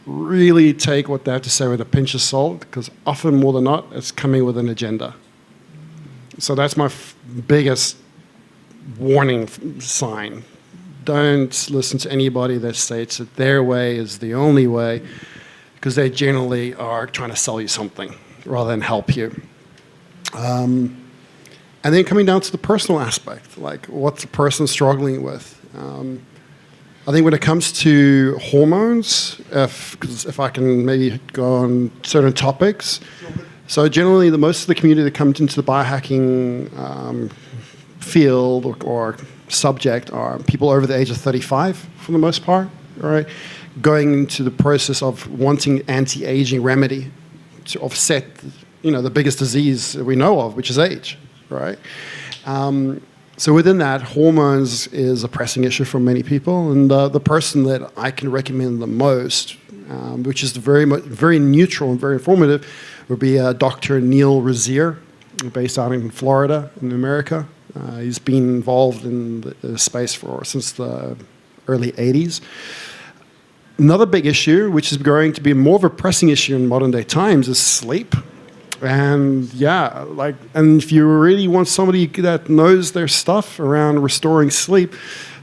really take what they have to say with a pinch of salt, because often more than not, it's coming with an agenda. So that's my biggest warning sign. Don't listen to anybody that states that their way is the only way, because they generally are trying to sell you something rather than help you. And then coming down to the personal aspect, like what's the person struggling with? I think when it comes to hormones, if I can maybe go on certain topics, so generally most of the community that comes into the biohacking field or subject are people over the age of 35 for the most part, right? Going into the process of wanting anti-aging remedy to offset, you know, the biggest disease that we know of, which is age, right? So within that, hormones is a pressing issue for many people, and the person that I can recommend the most, which is very neutral and very informative, would be Dr. Neil Razier, based out in Florida in America. He's been involved in the space since the early 80s. Another big issue, which is going to be more of a pressing issue in modern day times, is sleep. And yeah, and if you really want somebody that knows their stuff around restoring sleep,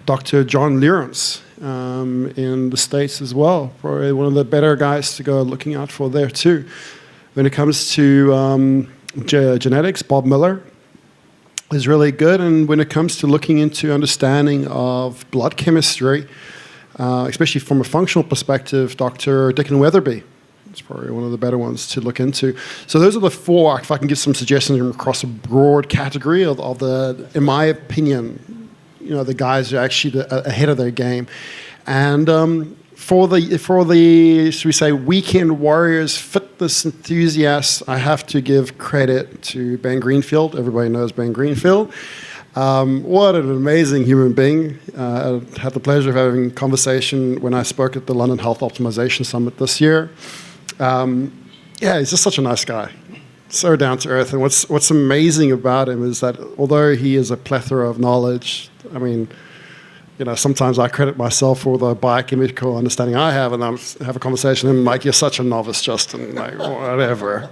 Dr. John Lawrence in the States as well, probably one of the better guys to go looking out for there too. When it comes to genetics, Bob Miller is really good. And when it comes to looking into understanding of blood chemistry, especially from a functional perspective, Dr. Dickon Weatherby is probably one of the better ones to look into. So those are the four, if I can give some suggestions across a broad category of the, in my opinion, you know, the guys who are actually ahead of their game. And for the should we say weekend warriors, fitness enthusiasts, I have to give credit to Ben Greenfield. Everybody knows Ben Greenfield. What an amazing human being. I had the pleasure of having a conversation when I spoke at the London Health Optimization Summit this year. Yeah, he's just such a nice guy. So down to earth. And what's amazing about him is that although he is a plethora of knowledge, I mean, you know, sometimes I credit myself for the biochemical understanding I have, and I have a conversation with him like, you're such a novice, Justin, like, whatever.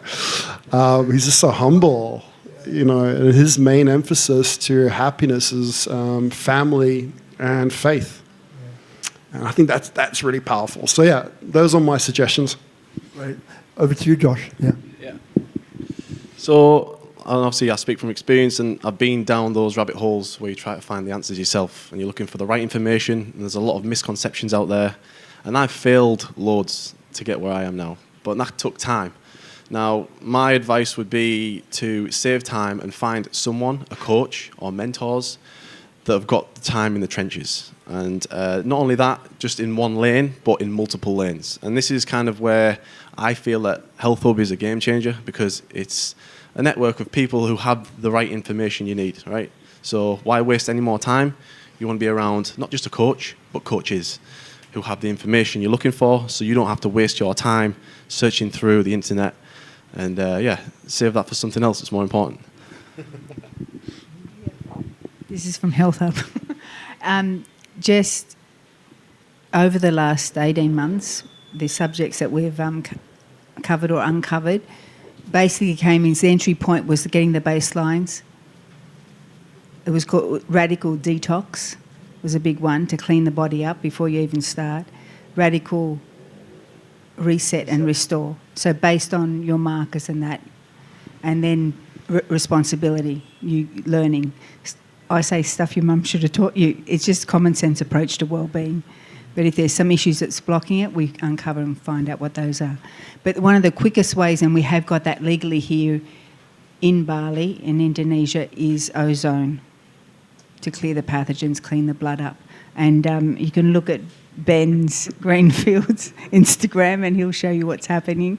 He's just so humble, you know, and his main emphasis to happiness is family and faith. And I think that's really powerful. So yeah, those are my suggestions. Right. Over to you, Josh. Yeah. So, obviously, I speak from experience, and I've been down those rabbit holes where you try to find the answers yourself, and you're looking for the right information, and there's a lot of misconceptions out there. And I've failed loads to get where I am now, but that took time. Now, my advice would be to save time and find someone, a coach or mentors, that have got the time in the trenches. And not only that, just in one lane, but in multiple lanes. And this is kind of where I feel that Health Hub is a game changer, because it's a network of people who have the right information you need, right? So why waste any more time? You want to be around not just a coach, but coaches who have the information you're looking for, so you don't have to waste your time searching through the internet. And save that for something else that's more important. This is from Health Hub. Just over the last 18 months, the subjects that we've covered or uncovered basically came in. The entry point was getting the baselines. It was called radical detox, was a big one, to clean the body up before you even start. Radical reset and restore. So based on your markers and that. And then responsibility, you learning. I say stuff your mum should have taught you. It's just common sense approach to well-being. But if there's some issues that's blocking it, we uncover and find out what those are. But one of the quickest ways, and we have got that legally here in Bali, in Indonesia, is ozone, to clear the pathogens, clean the blood up. And you can look at Ben's Greenfield's Instagram and he'll show you what's happening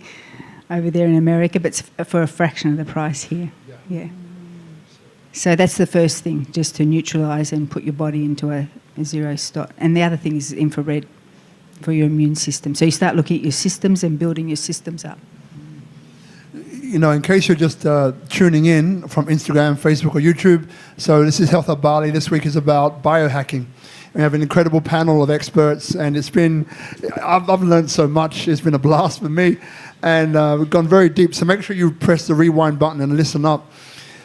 over there in America, but it's for a fraction of the price here. Yeah. So that's the first thing, just to neutralise and put your body into a zero state. And the other thing is infrared for your immune system. So you start looking at your systems and building your systems up. You know, in case you're just tuning in from Instagram, Facebook or YouTube, so this is Health Hub Bali. This week is about biohacking. We have an incredible panel of experts, and it's been, I've learned so much. It's been a blast for me, and we've gone very deep. So make sure you press the rewind button and listen up.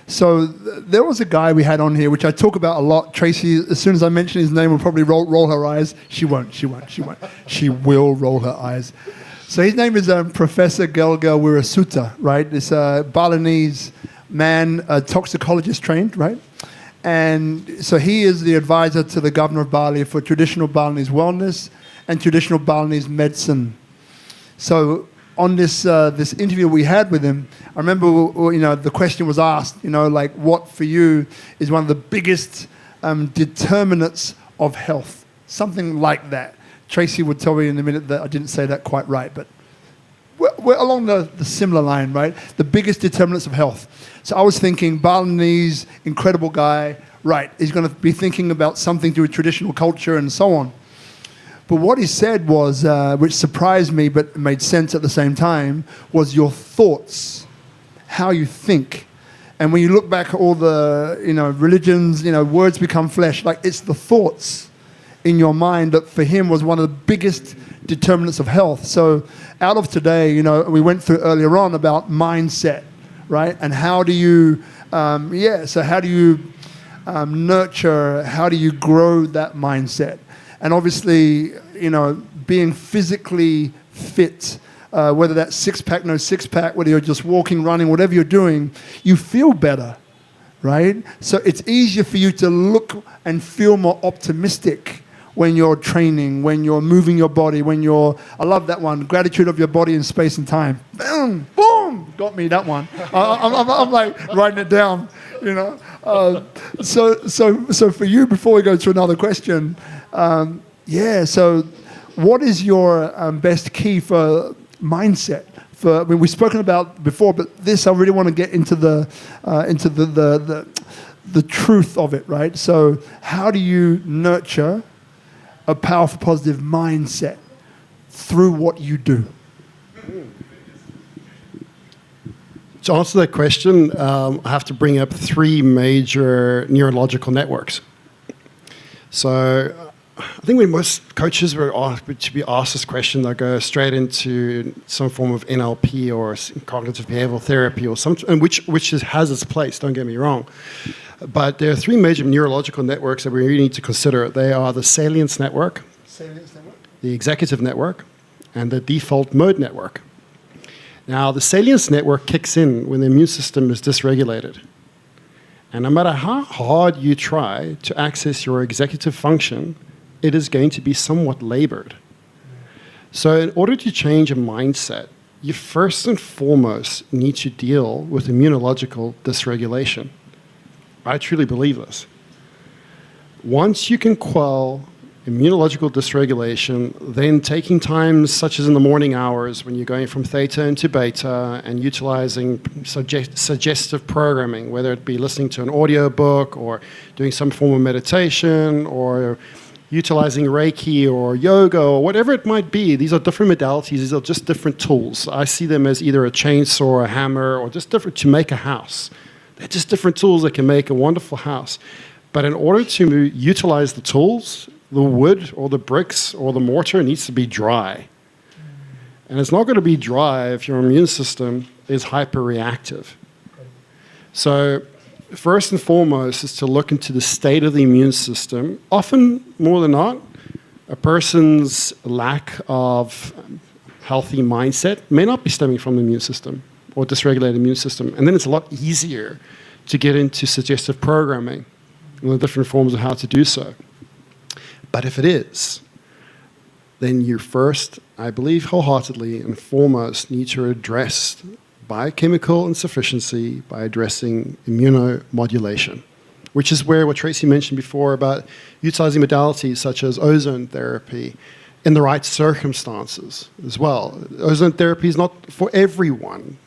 So there was a guy we had on here, which I talk about a lot. Tracey, as soon as I mention his name, will probably roll her eyes. She won't. She will roll her eyes. So his name is Professor Gelga Wirasuta, right? This Balinese man, toxicologist trained, right? And so he is the advisor to the governor of Bali for traditional Balinese wellness and traditional Balinese medicine. So on this interview we had with him, I remember, the question was asked, like, what for you is one of the biggest determinants of health? Something like that. Tracey would tell me in a minute that I didn't say that quite right, but we're along the similar line, right? The biggest determinants of health. So I was thinking, Balinese, incredible guy, right, he's going to be thinking about something to do with traditional culture and so on. But what he said was, which surprised me but made sense at the same time, was your thoughts, how you think. And when you look back at all the, religions, words become flesh, like it's the thoughts in your mind that for him was one of the biggest determinants of health. So out of today, we went through earlier on about mindset, right? And how do you, so how do you nurture, how do you grow that mindset? And obviously, being physically fit, whether that's six-pack, no six-pack, whether you're just walking, running, whatever you're doing, you feel better, right? So it's easier for you to look and feel more optimistic when you're training, when you're moving your body, I love that one, gratitude of your body in space and time. Boom, boom, got me that one. I'm like writing it down, So for you, before we go to another question, so what is your best key for mindset? We've spoken about before, but this I really want to get into the truth of it, right? So how do you nurture a powerful, positive mindset through what you do? To answer that question, I have to bring up three major neurological networks. So I think when most coaches were to be asked this question, they'll go straight into some form of NLP or cognitive behavioral therapy or something, which has its place, don't get me wrong. But there are three major neurological networks that we really need to consider. They are the salience network, the executive network, and the default mode network. Now, the salience network kicks in when the immune system is dysregulated. And no matter how hard you try to access your executive function, it is going to be somewhat labored. So in order to change a mindset, you first and foremost need to deal with immunological dysregulation. I truly believe this. Once you can quell immunological dysregulation, then taking times such as in the morning hours when you're going from theta into beta and utilizing suggestive programming, whether it be listening to an audio book or doing some form of meditation or utilizing Reiki or yoga or whatever it might be. These are different modalities. These are just different tools. I see them as either a chainsaw, a hammer, or just different to make a house. They're just different tools that can make a wonderful house. But in order to utilize the tools, the wood or the bricks or the mortar needs to be dry. And it's not going to be dry if your immune system is hyperreactive. So first and foremost is to look into the state of the immune system. Often, more than not, a person's lack of healthy mindset may not be stemming from the immune system or dysregulated immune system. And then it's a lot easier to get into suggestive programming and the different forms of how to do so. But if it is, then you first, I believe wholeheartedly and foremost, need to address biochemical insufficiency by addressing immunomodulation, which is where what Tracey mentioned before about utilizing modalities such as ozone therapy in the right circumstances as well. Ozone therapy is not for everyone.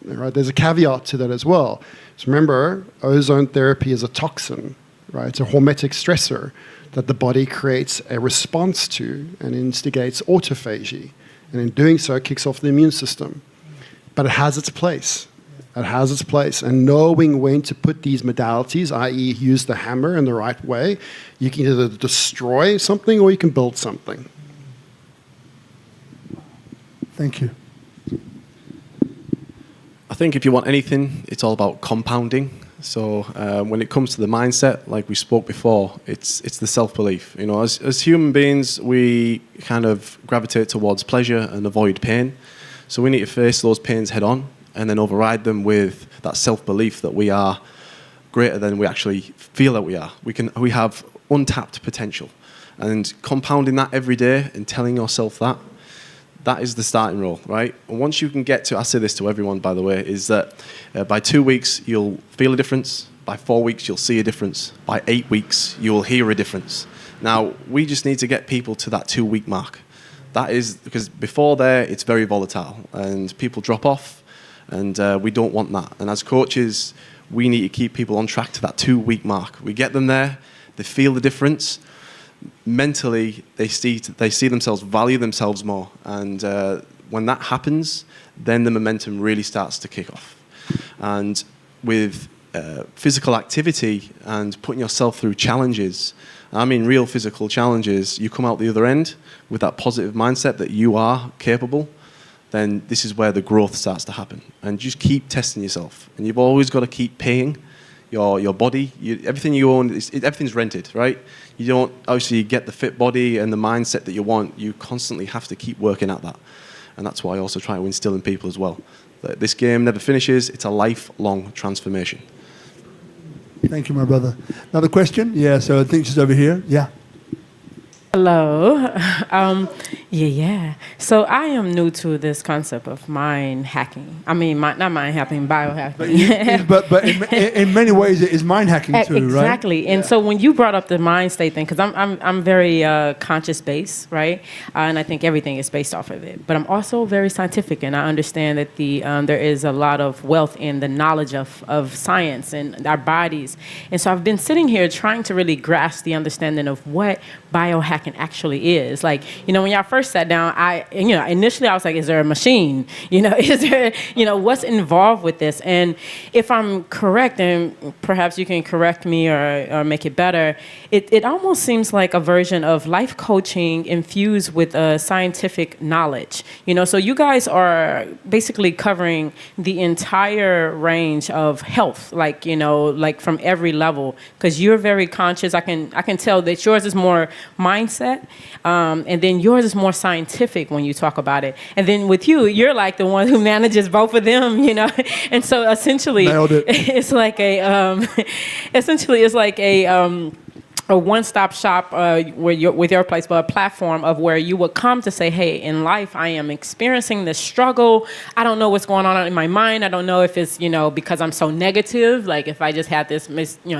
Right? There's a caveat to that as well. So remember, ozone therapy is a toxin, right? It's a hormetic stressor that the body creates a response to and instigates autophagy. And in doing so, it kicks off the immune system. But it has its place. It has its place. And knowing when to put these modalities, i.e. use the hammer in the right way, you can either destroy something or you can build something. Thank you. I think if you want anything, it's all about compounding. So when it comes to the mindset, like we spoke before, it's the self-belief. You know, as human beings, we kind of gravitate towards pleasure and avoid pain. So we need to face those pains head on and then override them with that self-belief that we are greater than we actually feel that we are. We have untapped potential. And compounding that every day and telling yourself that is the starting role, right? And once you can get to, I say this to everyone, by the way, is that by 2 weeks, you'll feel a difference. By 4 weeks, you'll see a difference. By 8 weeks, you'll hear a difference. Now, we just need to get people to that 2-week mark. That is, because before there, it's very volatile, and people drop off, and we don't want that. And as coaches, we need to keep people on track to that 2-week mark. We get them there, they feel the difference. Mentally, they see themselves, value themselves more. And when that happens, then the momentum really starts to kick off. And with physical activity and putting yourself through challenges, I mean real physical challenges, you come out the other end with that positive mindset that you are capable, then this is where the growth starts to happen. And just keep testing yourself. And you've always got to keep paying your body. Everything you own, everything's rented, right? You don't obviously get the fit body and the mindset that you want. You constantly have to keep working at that. And that's why I also try to instill in people as well. That this game never finishes. It's a lifelong transformation. Thank you, my brother. Another question? Yeah, so I think she's over here. Yeah. Hello. Yeah. So I am new to this concept of mind hacking. I mean, not mind hacking, biohacking. But in many ways, it is mind hacking too, right? Exactly. And so when you brought up the mind state thing, because I'm very conscious based, right? And I think everything is based off of it. But I'm also very scientific, and I understand that there is a lot of wealth in the knowledge of science and our bodies. And so I've been sitting here trying to really grasp the understanding of what biohacking actually is. Like, when y'all first sat down, initially I was like, is there a machine? Is there, what's involved with this? And if I'm correct, and perhaps you can correct me or make it better, it almost seems like a version of life coaching infused with scientific knowledge. So you guys are basically covering the entire range of health, like from every level, because you're very conscious. I can tell that yours is more mindset, and then yours is more scientific when you talk about it. And then with you're like the one who manages both of them, And so essentially, it's like a one-stop shop with your place, but a platform of where you would come to say, hey, in life, I am experiencing this struggle. I don't know what's going on in my mind. I don't know if it's, because I'm so negative, like if I just had this,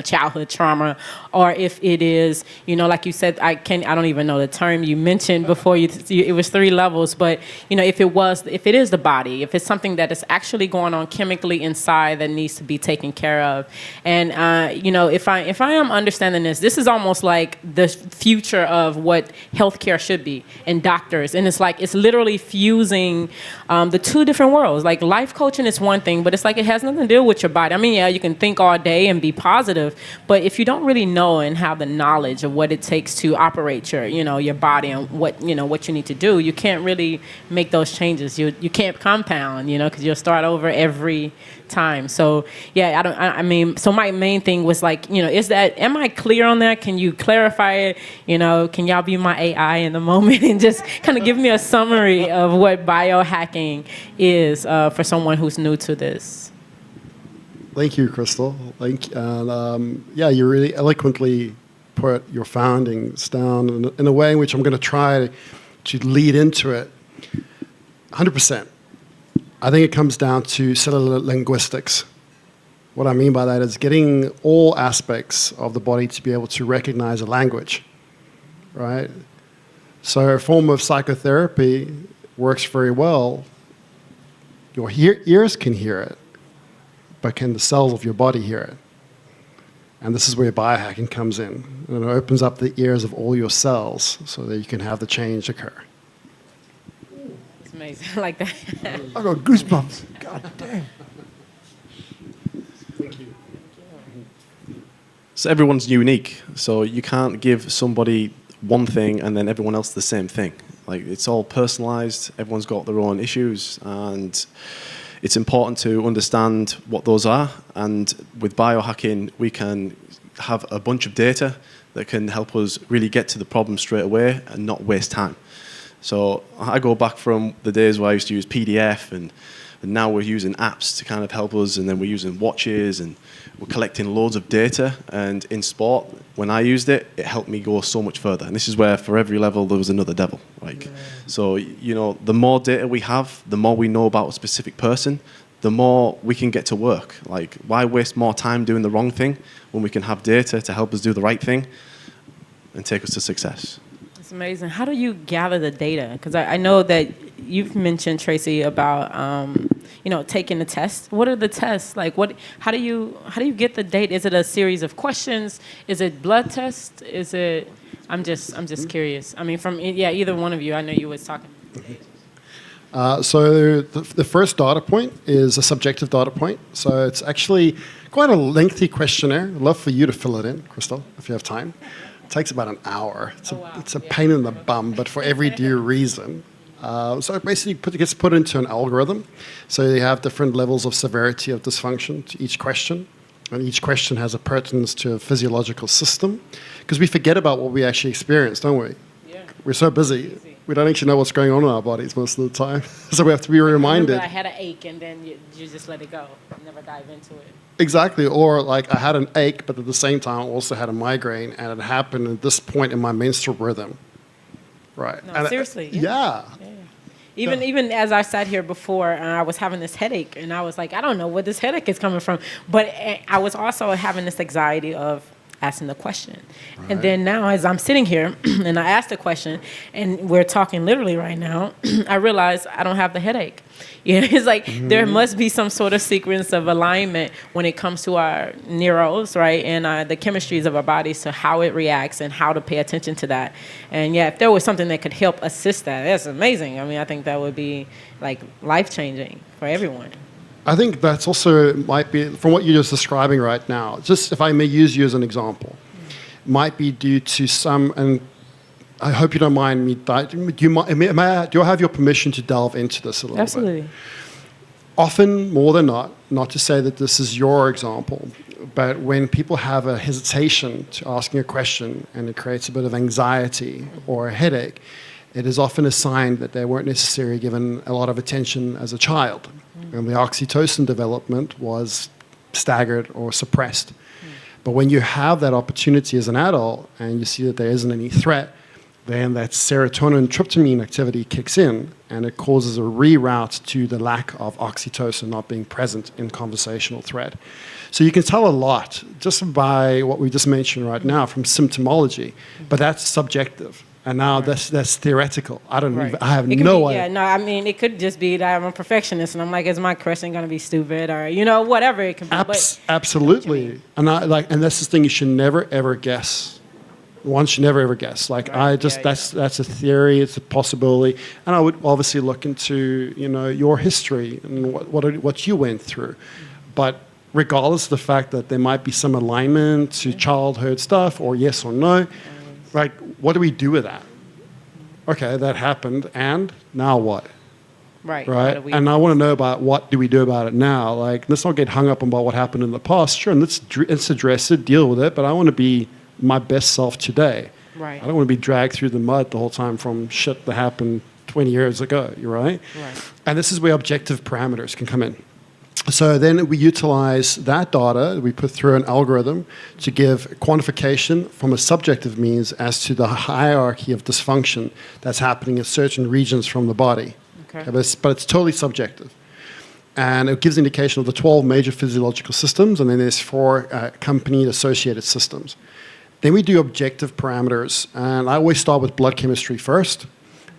childhood trauma, or if it is, like you said, I don't even know the term you mentioned before. It was 3 levels, but, if it is the body, if it's something that is actually going on chemically inside that needs to be taken care of. And, if I am understanding this is almost almost like the future of what healthcare should be and doctors. And it's like, it's literally fusing the two different worlds. Like life coaching is one thing, but it's like it has nothing to do with your body. I mean, yeah, you can think all day and be positive, but if you don't really know and have the knowledge of what it takes to operate your body and what you need to do, you can't really make those changes. You can't compound, because you'll start over every time. So yeah, so my main thing was like, am I clear on that? Can you clarify it? Can y'all be my AI in the moment and just kind of give me a summary of what biohacking is for someone who's new to this? Thank you, Crystal. You really eloquently put your foundings down in a way in which I'm going to try to lead into it. 100%. I think it comes down to cellular linguistics. What I mean by that is getting all aspects of the body to be able to recognize a language, right? So a form of psychotherapy works very well. Your ears can hear it, but can the cells of your body hear it? And this is where biohacking comes in. And it opens up the ears of all your cells so that you can have the change occur. It's amazing. I like that. I got goosebumps. God damn. Thank you. So everyone's unique. So you can't give somebody one thing and then everyone else the same thing. Like it's all personalized. Everyone's got their own issues, and it's important to understand what those are. And with biohacking, we can have a bunch of data that can help us really get to the problem straight away and not waste time. So I go back from the days where I used to use PDF, and now we're using apps to kind of help us, and then we're using watches, and we're collecting loads of data. And in sport, when I used it, it helped me go so much further. And this is where for every level there was another devil. So the more data we have, the more we know about a specific person, the more we can get to work. Like, why waste more time doing the wrong thing when we can have data to help us do the right thing and take us to success? It's amazing. How do you gather the data? Because I know that you've mentioned, Tracey, about taking the test. What are the tests? Like, how do you get the data? Is it a series of questions? Is it blood test? Is it? I'm just curious. I mean, from either one of you. I know you was talking. So the first data point is a subjective data point. So it's actually quite a lengthy questionnaire. I'd love for you to fill it in, Crystal, if you have time. It takes about an hour. It's a pain in the bum, but for every due reason. So it basically gets put into an algorithm. So you have different levels of severity of dysfunction to each question. And each question has a pertinence to a physiological system. Because we forget about what we actually experience, don't we? Yeah. We're so busy. We don't actually know what's going on in our bodies most of the time. So we have to be reminded. I had an ache, and then you just let it go. Never dive into it. Exactly. Or like I had an ache, but at the same time I also had a migraine, and it happened at this point in my menstrual rhythm. Right. No, and seriously. Yeah. Even as I sat here before, I was having this headache, and I was like, I don't know where this headache is coming from. But I was also having this anxiety of asking the question. Right. And then now, as I'm sitting here, and I asked the question, and we're talking literally right now, I realize I don't have the headache. It's like there must be some sort of sequence of alignment when it comes to our neurons, right, and the chemistries of our bodies, to how it reacts and how to pay attention to that. And if there was something that could help assist that, that's amazing. I mean, I think that would be like life-changing for everyone. I think that's also might be, from what you're just describing right now, just if I may use you as an example, might be due to some, and I hope you don't mind me, do I have your permission to delve into this a little Absolutely. bit? Often, more than not to say that this is your example, but when people have a hesitation to asking a question and it creates a bit of anxiety or a headache, it is often a sign that they weren't necessarily given a lot of attention as a child. And the oxytocin development was staggered or suppressed. But when you have that opportunity as an adult and you see that there isn't any threat, then that serotonin tryptamine activity kicks in, and it causes a reroute to the lack of oxytocin not being present in conversational thread. So you can tell a lot just by what we just mentioned right now from symptomology, but that's subjective. And now that's theoretical. I don't even, I have no idea. Yeah, no, I mean, it could just be that I'm a perfectionist and I'm like, is my question going to be stupid, or, whatever it can be. Absolutely. And that's the thing, you should never, ever guess One should never ever guess. Like that's a theory, it's a possibility, and I would obviously look into your history and what you went through, but regardless of the fact that there might be some alignment to childhood stuff or yes or no, like what do we do with that? Okay, that happened, and now what? Right. And I want to know about what do we do about it now. Like, let's not get hung up on about what happened in the past. Sure, and let's address it, deal with it, but I want to be my best self today. Right. I don't want to be dragged through the mud the whole time from shit that happened 20 years ago, right? Right. And this is where objective parameters can come in. So then we utilize that data, we put through an algorithm to give quantification from a subjective means as to the hierarchy of dysfunction that's happening in certain regions from the body. Okay. But it's totally subjective. And it gives indication of the 12 major physiological systems, and then there's 4 accompanied associated systems. Then we do objective parameters, and I always start with blood chemistry first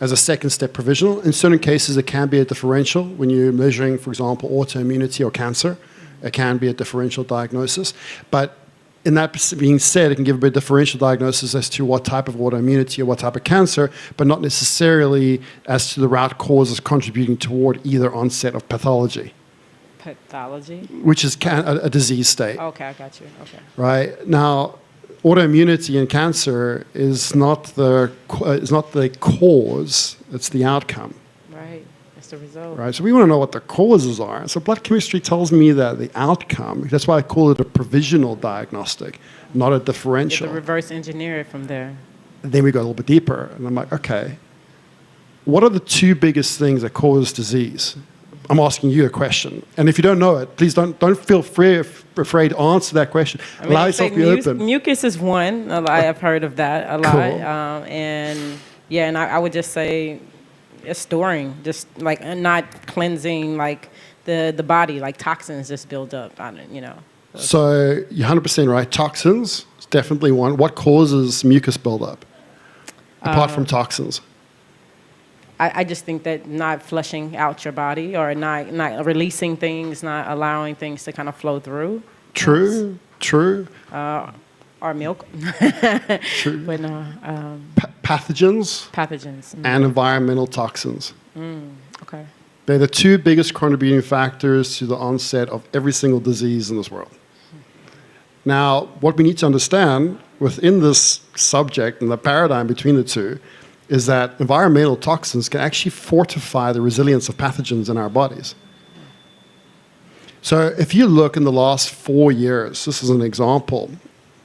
as a second step provisional. In certain cases, it can be a differential when you're measuring, for example, autoimmunity or cancer. It can be a differential diagnosis. But in that being said, it can give a bit of differential diagnosis as to what type of autoimmunity or what type of cancer, but not necessarily as to the root causes contributing toward either onset of pathology. Pathology? Which is a disease state. Okay, I got you. Okay. Right? Now, autoimmunity in cancer is not the cause, it's the outcome. Right, it's the result. Right, so we want to know what the causes are. So blood chemistry tells me that the outcome, that's why I call it a provisional diagnostic, not a differential. You have to reverse engineer it from there. And then we go a little bit deeper, and I'm like, okay, what are the 2 biggest things that cause disease? I'm asking you a question. And if you don't know it, please don't feel afraid to answer that question. Allow yourself to be open. Mucus is one. I've heard of that a lot. Cool. And I would just say it's storing, just like not cleansing like the body, like toxins just build up on it, So you're 100% right. Toxins is definitely one. What causes mucus buildup apart from toxins? I just think that not flushing out your body or not releasing things, not allowing things to kind of flow through. True. Or milk. True. But no. Pathogens. Pathogens. And environmental toxins. Okay. They're the 2 biggest contributing factors to the onset of every single disease in this world. Now, what we need to understand within this subject and the paradigm between the 2 is that environmental toxins can actually fortify the resilience of pathogens in our bodies. So if you look in the last 4 years, this is an example,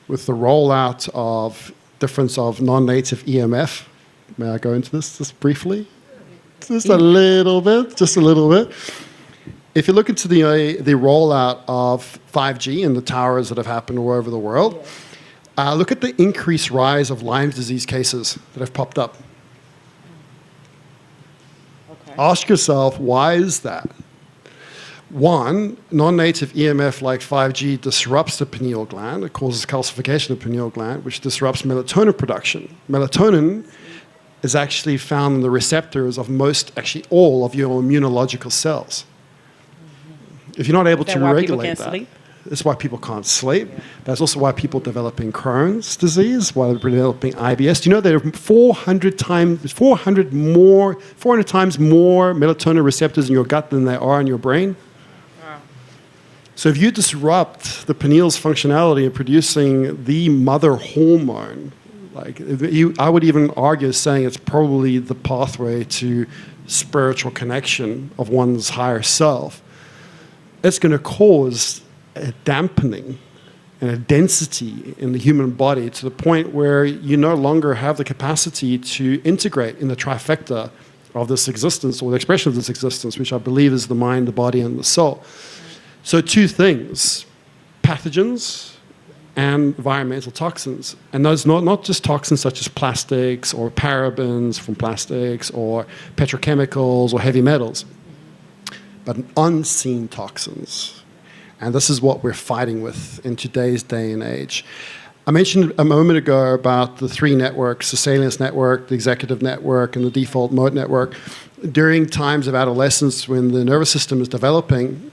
with the rollout of difference of non-native EMF. May I go into this just briefly? Just a little bit. If you look into the rollout of 5G and the towers that have happened all over the world, look at the increased rise of Lyme disease cases that have popped up. Ask yourself, why is that? One, non-native EMF like 5G disrupts the pineal gland. It causes calcification of the pineal gland, which disrupts melatonin production. Melatonin is actually found in the receptors of all of your immunological cells. If you're not able to regulate that, that's why people can't sleep. That's also why people are developing Crohn's disease, why they're developing IBS. Do you know there are 400 times more melatonin receptors in your gut than there are in your brain? Wow. So if you disrupt the pineal's functionality in producing the mother hormone, I would even argue saying it's probably the pathway to spiritual connection of one's higher self, it's going to cause a dampening and a density in the human body to the point where you no longer have the capacity to integrate in the trifecta of this existence, or the expression of this existence, which I believe is the mind, the body, and the soul. So 2 things, pathogens and environmental toxins. And those not just toxins such as plastics or parabens from plastics or petrochemicals or heavy metals, but unseen toxins. And this is what we're fighting with in today's day and age. I mentioned a moment ago about the 3 networks, the salience network, the executive network, and the default mode network. During times of adolescence, when the nervous system is developing,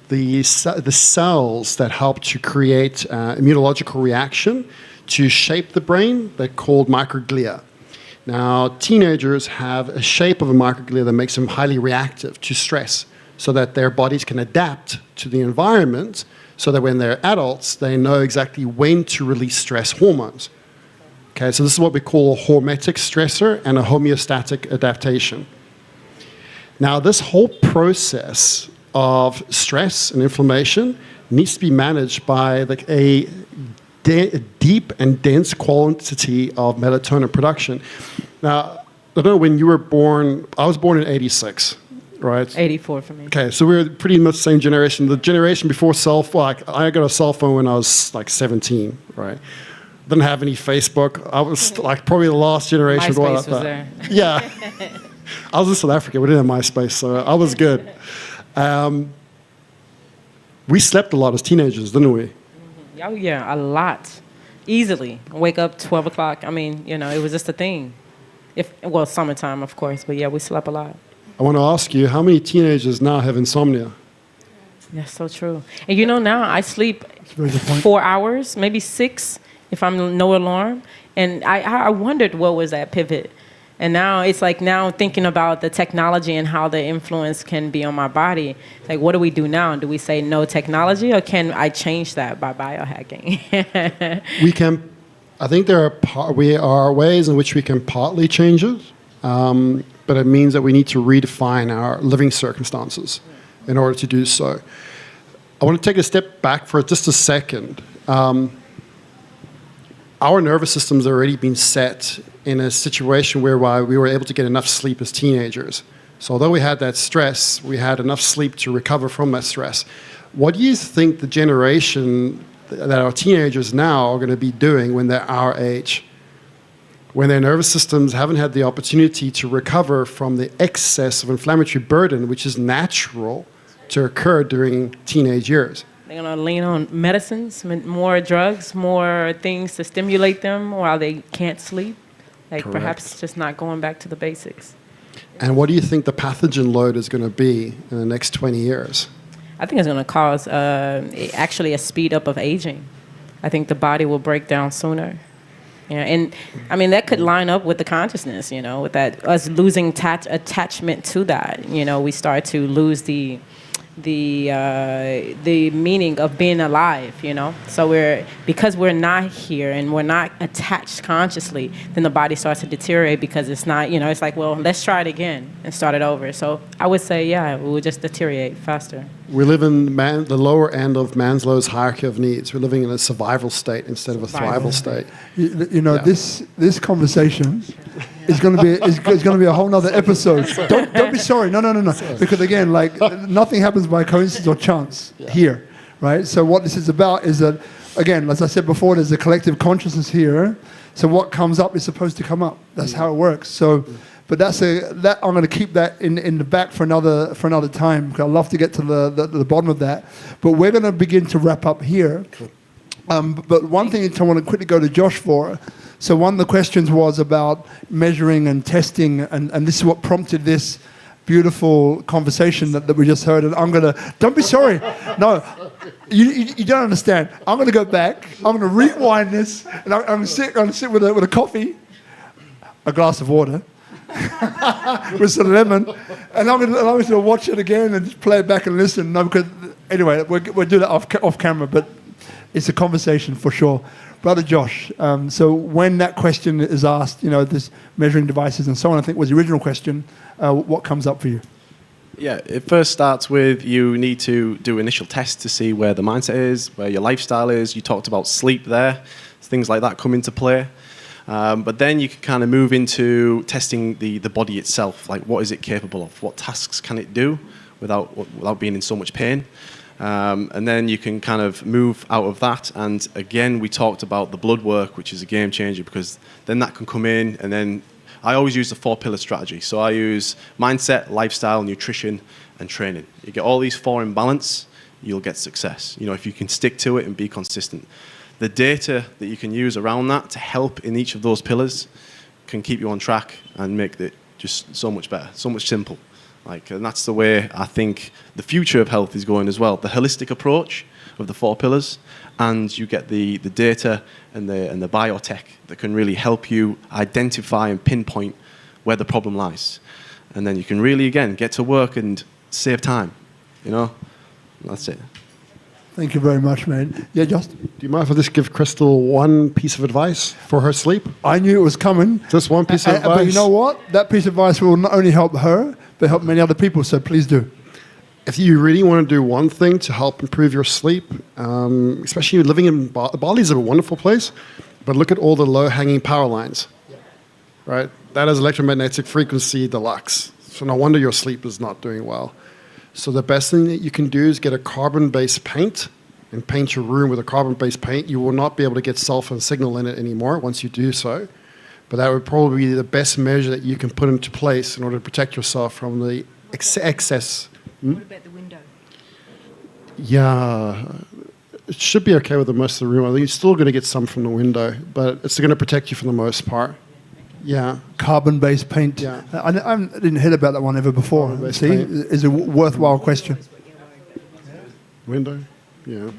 the cells that help to create immunological reaction to shape the brain. They're called microglia. Now, teenagers have a shape of a microglia that makes them highly reactive to stress, so that their bodies can adapt to the environment, so that when they're adults, they know exactly when to release stress hormones. Okay, so this is what we call a hormetic stressor and a homeostatic adaptation. Now, this whole process of stress and inflammation needs to be managed by a deep and dense quantity of melatonin production. Now, I don't know when you were born. I was born in 86, right? 84 for me. Okay, so we're pretty much the same generation. The generation before I got a cell phone when I was like 17, right? Didn't have any Facebook. I was like probably the last generation. MySpace was there. Yeah. I was in South Africa. We didn't have MySpace, so I was good. We slept a lot as teenagers, didn't we? Oh, yeah, a lot. Easily. Wake up 12 o'clock. I mean, it was just a thing. Summertime, of course, but yeah, we slept a lot. I want to ask you, how many teenagers now have insomnia? That's so true. And now I sleep 4 hours, maybe 6, if I'm no alarm. And I wondered what was that pivot. And now it's like now thinking about the technology and how the influence can be on my body. Like, what do we do now? Do we say no technology, or can I change that by biohacking? We can. I think there are ways in which we can partly change it, but it means that we need to redefine our living circumstances in order to do so. I want to take a step back for just a second. Our nervous system's already been set in a situation whereby we were able to get enough sleep as teenagers. So although we had that stress, we had enough sleep to recover from that stress. What do you think the generation that our teenagers now are going to be doing when they're our age? When their nervous systems haven't had the opportunity to recover from the excess of inflammatory burden, which is natural to occur during teenage years. They're going to lean on medicines, more drugs, more things to stimulate them while they can't sleep. Like Correct. Perhaps just not going back to the basics. And what do you think the pathogen load is going to be in the next 20 years? I think it's going to cause actually a speed up of aging. I think the body will break down sooner. Yeah, and I mean that could line up with the consciousness, with that us losing attachment to that. We start to lose the meaning of being alive, So because we're not here and we're not attached consciously, then the body starts to deteriorate because it's not, it's like, well, let's try it again and start it over. So I would say, yeah, we would just deteriorate faster. We live in the lower end of Maslow's hierarchy of needs. We're living in a survival state instead of a thrival state. This conversation is going to be a whole nother episode. Don't be sorry. No. Because again, nothing happens by coincidence or chance here, right? So what this is about is that, again, as I said before, there's a collective consciousness here. So what comes up is supposed to come up. That's how it works. So, but that I'm going to keep that in the back for another time. Because I'd love to get to the bottom of that. But we're going to begin to wrap up here. But one thing I want to quickly go to Josh for. So one of the questions was about measuring and testing, and this is what prompted this beautiful conversation that we just heard. And I'm going to, don't be sorry. No, you don't understand. I'm going to go back. I'm going to rewind this, and I'm going to sit with a coffee, a glass of water, with some lemon, and I'm going to watch it again and just play it back and listen. No, because anyway, we'll do that off camera, but it's a conversation for sure. Brother Josh, so when that question is asked, this measuring devices and so on, I think was the original question, what comes up for you? Yeah, it first starts with you need to do initial tests to see where the mindset is, where your lifestyle is. You talked about sleep there. Things like that come into play. But then you can kind of move into testing the body itself, like what is it capable of? What tasks can it do without being in so much pain? And then you can kind of move out of that. And again, we talked about the blood work, which is a game changer, because then that can come in. And then I always use the 4-pillar strategy. So I use mindset, lifestyle, nutrition, and training. You get all these 4 in balance, you'll get success. If you can stick to it and be consistent. The data that you can use around that to help in each of those pillars can keep you on track and make it just so much better, so much simple. And that's the way I think the future of health is going as well. The holistic approach of the 4 pillars, and you get the data and the biotech that can really help you identify and pinpoint where the problem lies. And then you can really, again, get to work and save time, you know? That's it. Thank you very much, man. Yeah, Just? Do you mind if I just give Crystal one piece of advice for her sleep? I knew it was coming. Just one piece of advice? But you know what? That piece of advice will not only help her, but help many other people, so please do. If you really want to do one thing to help improve your sleep, especially living in Bali is a wonderful place, but look at all the low-hanging power lines, right? That is electromagnetic frequency deluxe. So no wonder your sleep is not doing well. So the best thing that you can do is get a carbon-based paint and paint your room with a carbon-based paint. You will not be able to get sulfur and signal in it anymore once you do so. But that would probably be the best measure that you can put into place in order to protect yourself from the excess. What about the window? Yeah, it should be okay with the most of the room. I think you're still going to get some from the window, but it's going to protect you for the most part. Yeah. Carbon-based paint. Yeah. I didn't hear about that one ever before. Carbon-based See, paint. it's a worthwhile question. Window? Yeah.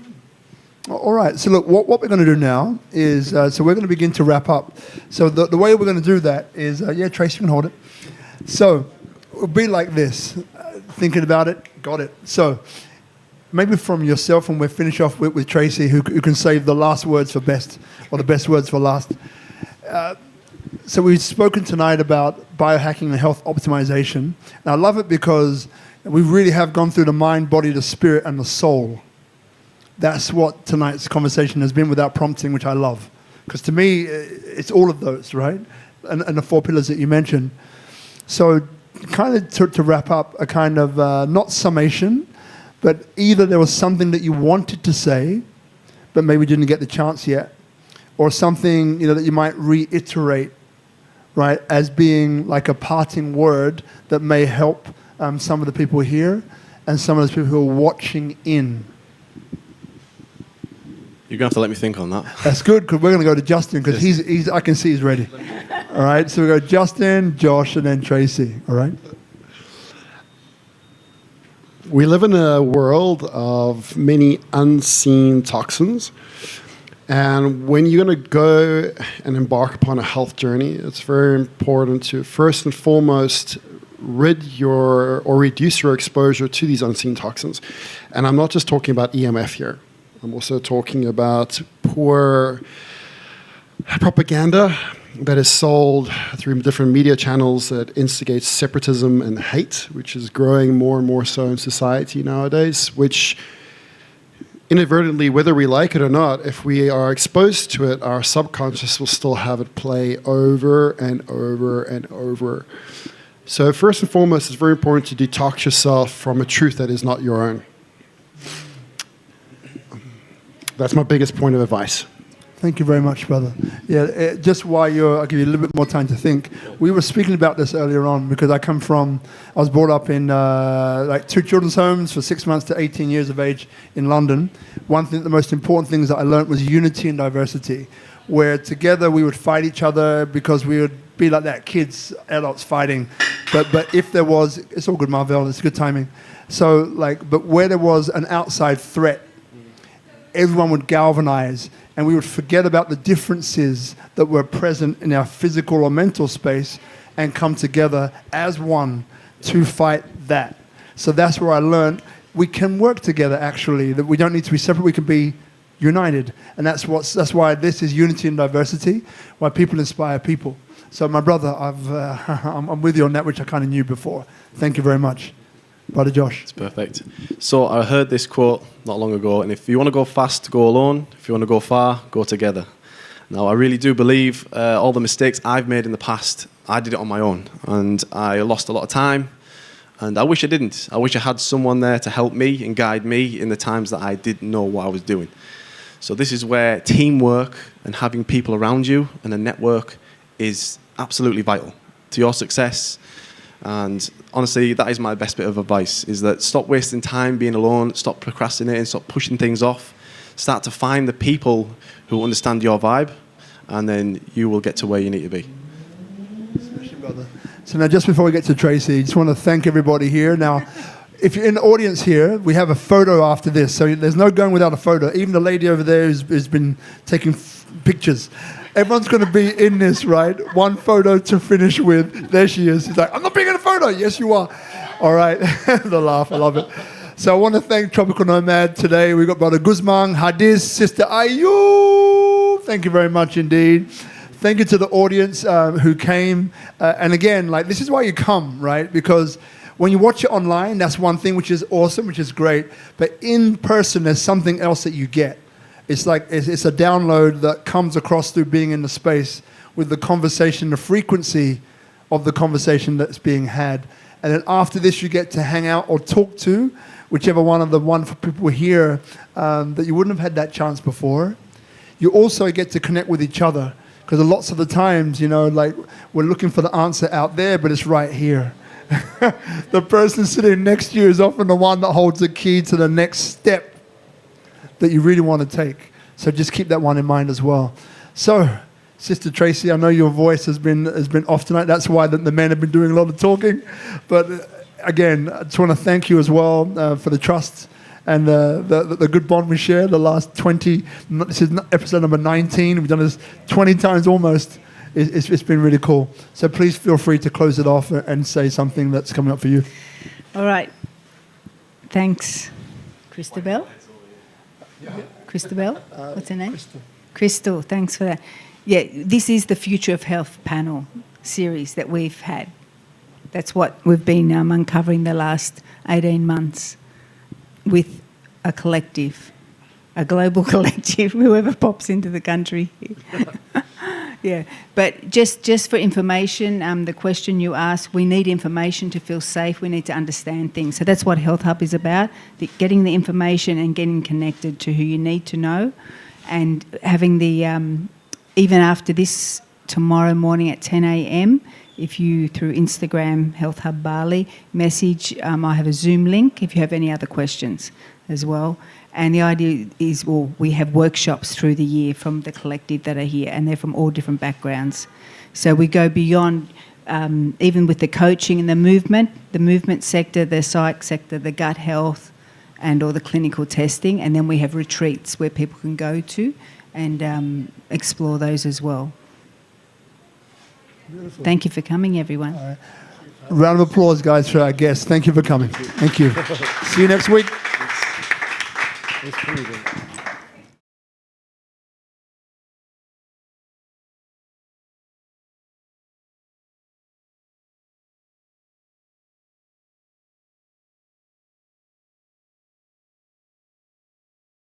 All right. So look, what we're going to do now is, so we're going to begin to wrap up. So the way we're going to do that is, yeah, Tracey can hold it. So it'll be like this. Thinking about it, got it. So maybe from yourself, and we'll finish off with Tracey, who can save the last words for best, or the best words for last. So we've spoken tonight about biohacking and health optimization. And I love it because we really have gone through the mind, body, the spirit, and the soul. That's what tonight's conversation has been without prompting, which I love. Because to me, it's all of those, right? And the 4 pillars that you mentioned. So kind of to wrap up, a kind of not summation, but either there was something that you wanted to say, but maybe didn't get the chance yet, or something that you might reiterate, right, as being like a parting word that may help some of the people here and some of those people who are watching in. You're going to have to let me think on that. That's good, because we're going to go to Justin, because he's I can see he's ready. All right, so we go Justin, Josh, and then Tracey. All right. We live in a world of many unseen toxins. And when you're going to go and embark upon a health journey, it's very important to first and foremost reduce your exposure to these unseen toxins. And I'm not just talking about EMF here. I'm also talking about poor propaganda that is sold through different media channels that instigates separatism and hate, which is growing more and more so in society nowadays, which inadvertently, whether we like it or not, if we are exposed to it, our subconscious will still have it play over and over and over. So first and foremost, it's very important to detox yourself from a truth that is not your own. That's my biggest point of advice. Thank you very much, brother. Yeah, just while I'll give you a little bit more time to think. We were speaking about this earlier on because I was brought up in like 2 children's homes for 6 months to 18 years of age in London. The most important things that I learned was unity and diversity, where together we would fight each other because we would be like that, kids, adults fighting. But if there was, it's all good, Marvell, it's good timing. So but where there was an outside threat, everyone would galvanize, and we would forget about the differences that were present in our physical or mental space and come together as one to fight that. So that's where I learned we can work together, actually, that we don't need to be separate, we can be united. And that's why this is unity and diversity, why people inspire people. So my brother, I'm with you on that, which I kind of knew before. Thank you very much. Brother Josh. It's perfect. So I heard this quote not long ago, and if you want to go fast, go alone. If you want to go far, go together. Now, I really do believe all the mistakes I've made in the past, I did it on my own, and I lost a lot of time, and I wish I didn't. I wish I had someone there to help me and guide me in the times that I didn't know what I was doing. So this is where teamwork and having people around you and a network is absolutely vital to your success. And honestly, that is my best bit of advice, is that stop wasting time being alone, stop procrastinating, stop pushing things off, start to find the people who understand your vibe, and then you will get to where you need to be. So now, just before we get to Tracey, I just want to thank everybody here. Now, if you're in the audience here, we have a photo after this, so there's no going without a photo. Even the lady over there has been taking pictures. Everyone's going to be in this, right? One photo to finish with. There she is. She's like, I'm not being in a photo. Yes, you are. All right. The laugh. I love it. So I want to thank Tropical Nomad today. We've got Brother Guzman, Hadiz, Sister Ayu. Thank you very much indeed. Thank you to the audience who came. And again, like, this is why you come, right? Because when you watch it online, that's one thing which is awesome, which is great. But in person, there's something else that you get. It's like it's a download that comes across through being in the space with the conversation, the frequency of the conversation that's being had. And then after this, you get to hang out or talk to whichever one of the wonderful people here that you wouldn't have had that chance before. You also get to connect with each other, because lots of the times, you know, like, we're looking for the answer out there, but it's right here. The person sitting next to you is often the one that holds the key to the next step that you really want to take. So just keep that one in mind as well. So, Sister Tracey, I know your voice has been off tonight. That's why the men have been doing a lot of talking. But again, I just want to thank you as well for the trust and the good bond we share. The last 20, this is episode number 19. We've done this 20 times almost. It's been really cool. So please feel free to close it off and say something that's coming up for you. All right. Thanks, Christabel. Christabel? What's her name? Crystal. Thanks for that. Yeah, this is the Future of Health panel series that we've had. That's what we've been uncovering the last 18 months with a collective, a global collective, whoever pops into the country. Yeah, but just for information, the question you asked, we need information to feel safe. We need to understand things. So that's what Health Hub is about, getting the information and getting connected to who you need to know, and having the, even after this, tomorrow morning at 10 a.m, if you, through Instagram, Health Hub Bali, message, I have a Zoom link if you have any other questions as well. And the idea is, well, we have workshops through the year from the collective that are here, and they're from all different backgrounds. So we go beyond, even with the coaching and the movement sector, the psych sector, the gut health, and all the clinical testing. And then we have retreats where people can go to and explore those as well. Beautiful. Thank you for coming, everyone. All right. Round of applause, guys, for our guests. Thank you for coming. Thank you. See you next week. It's pretty good.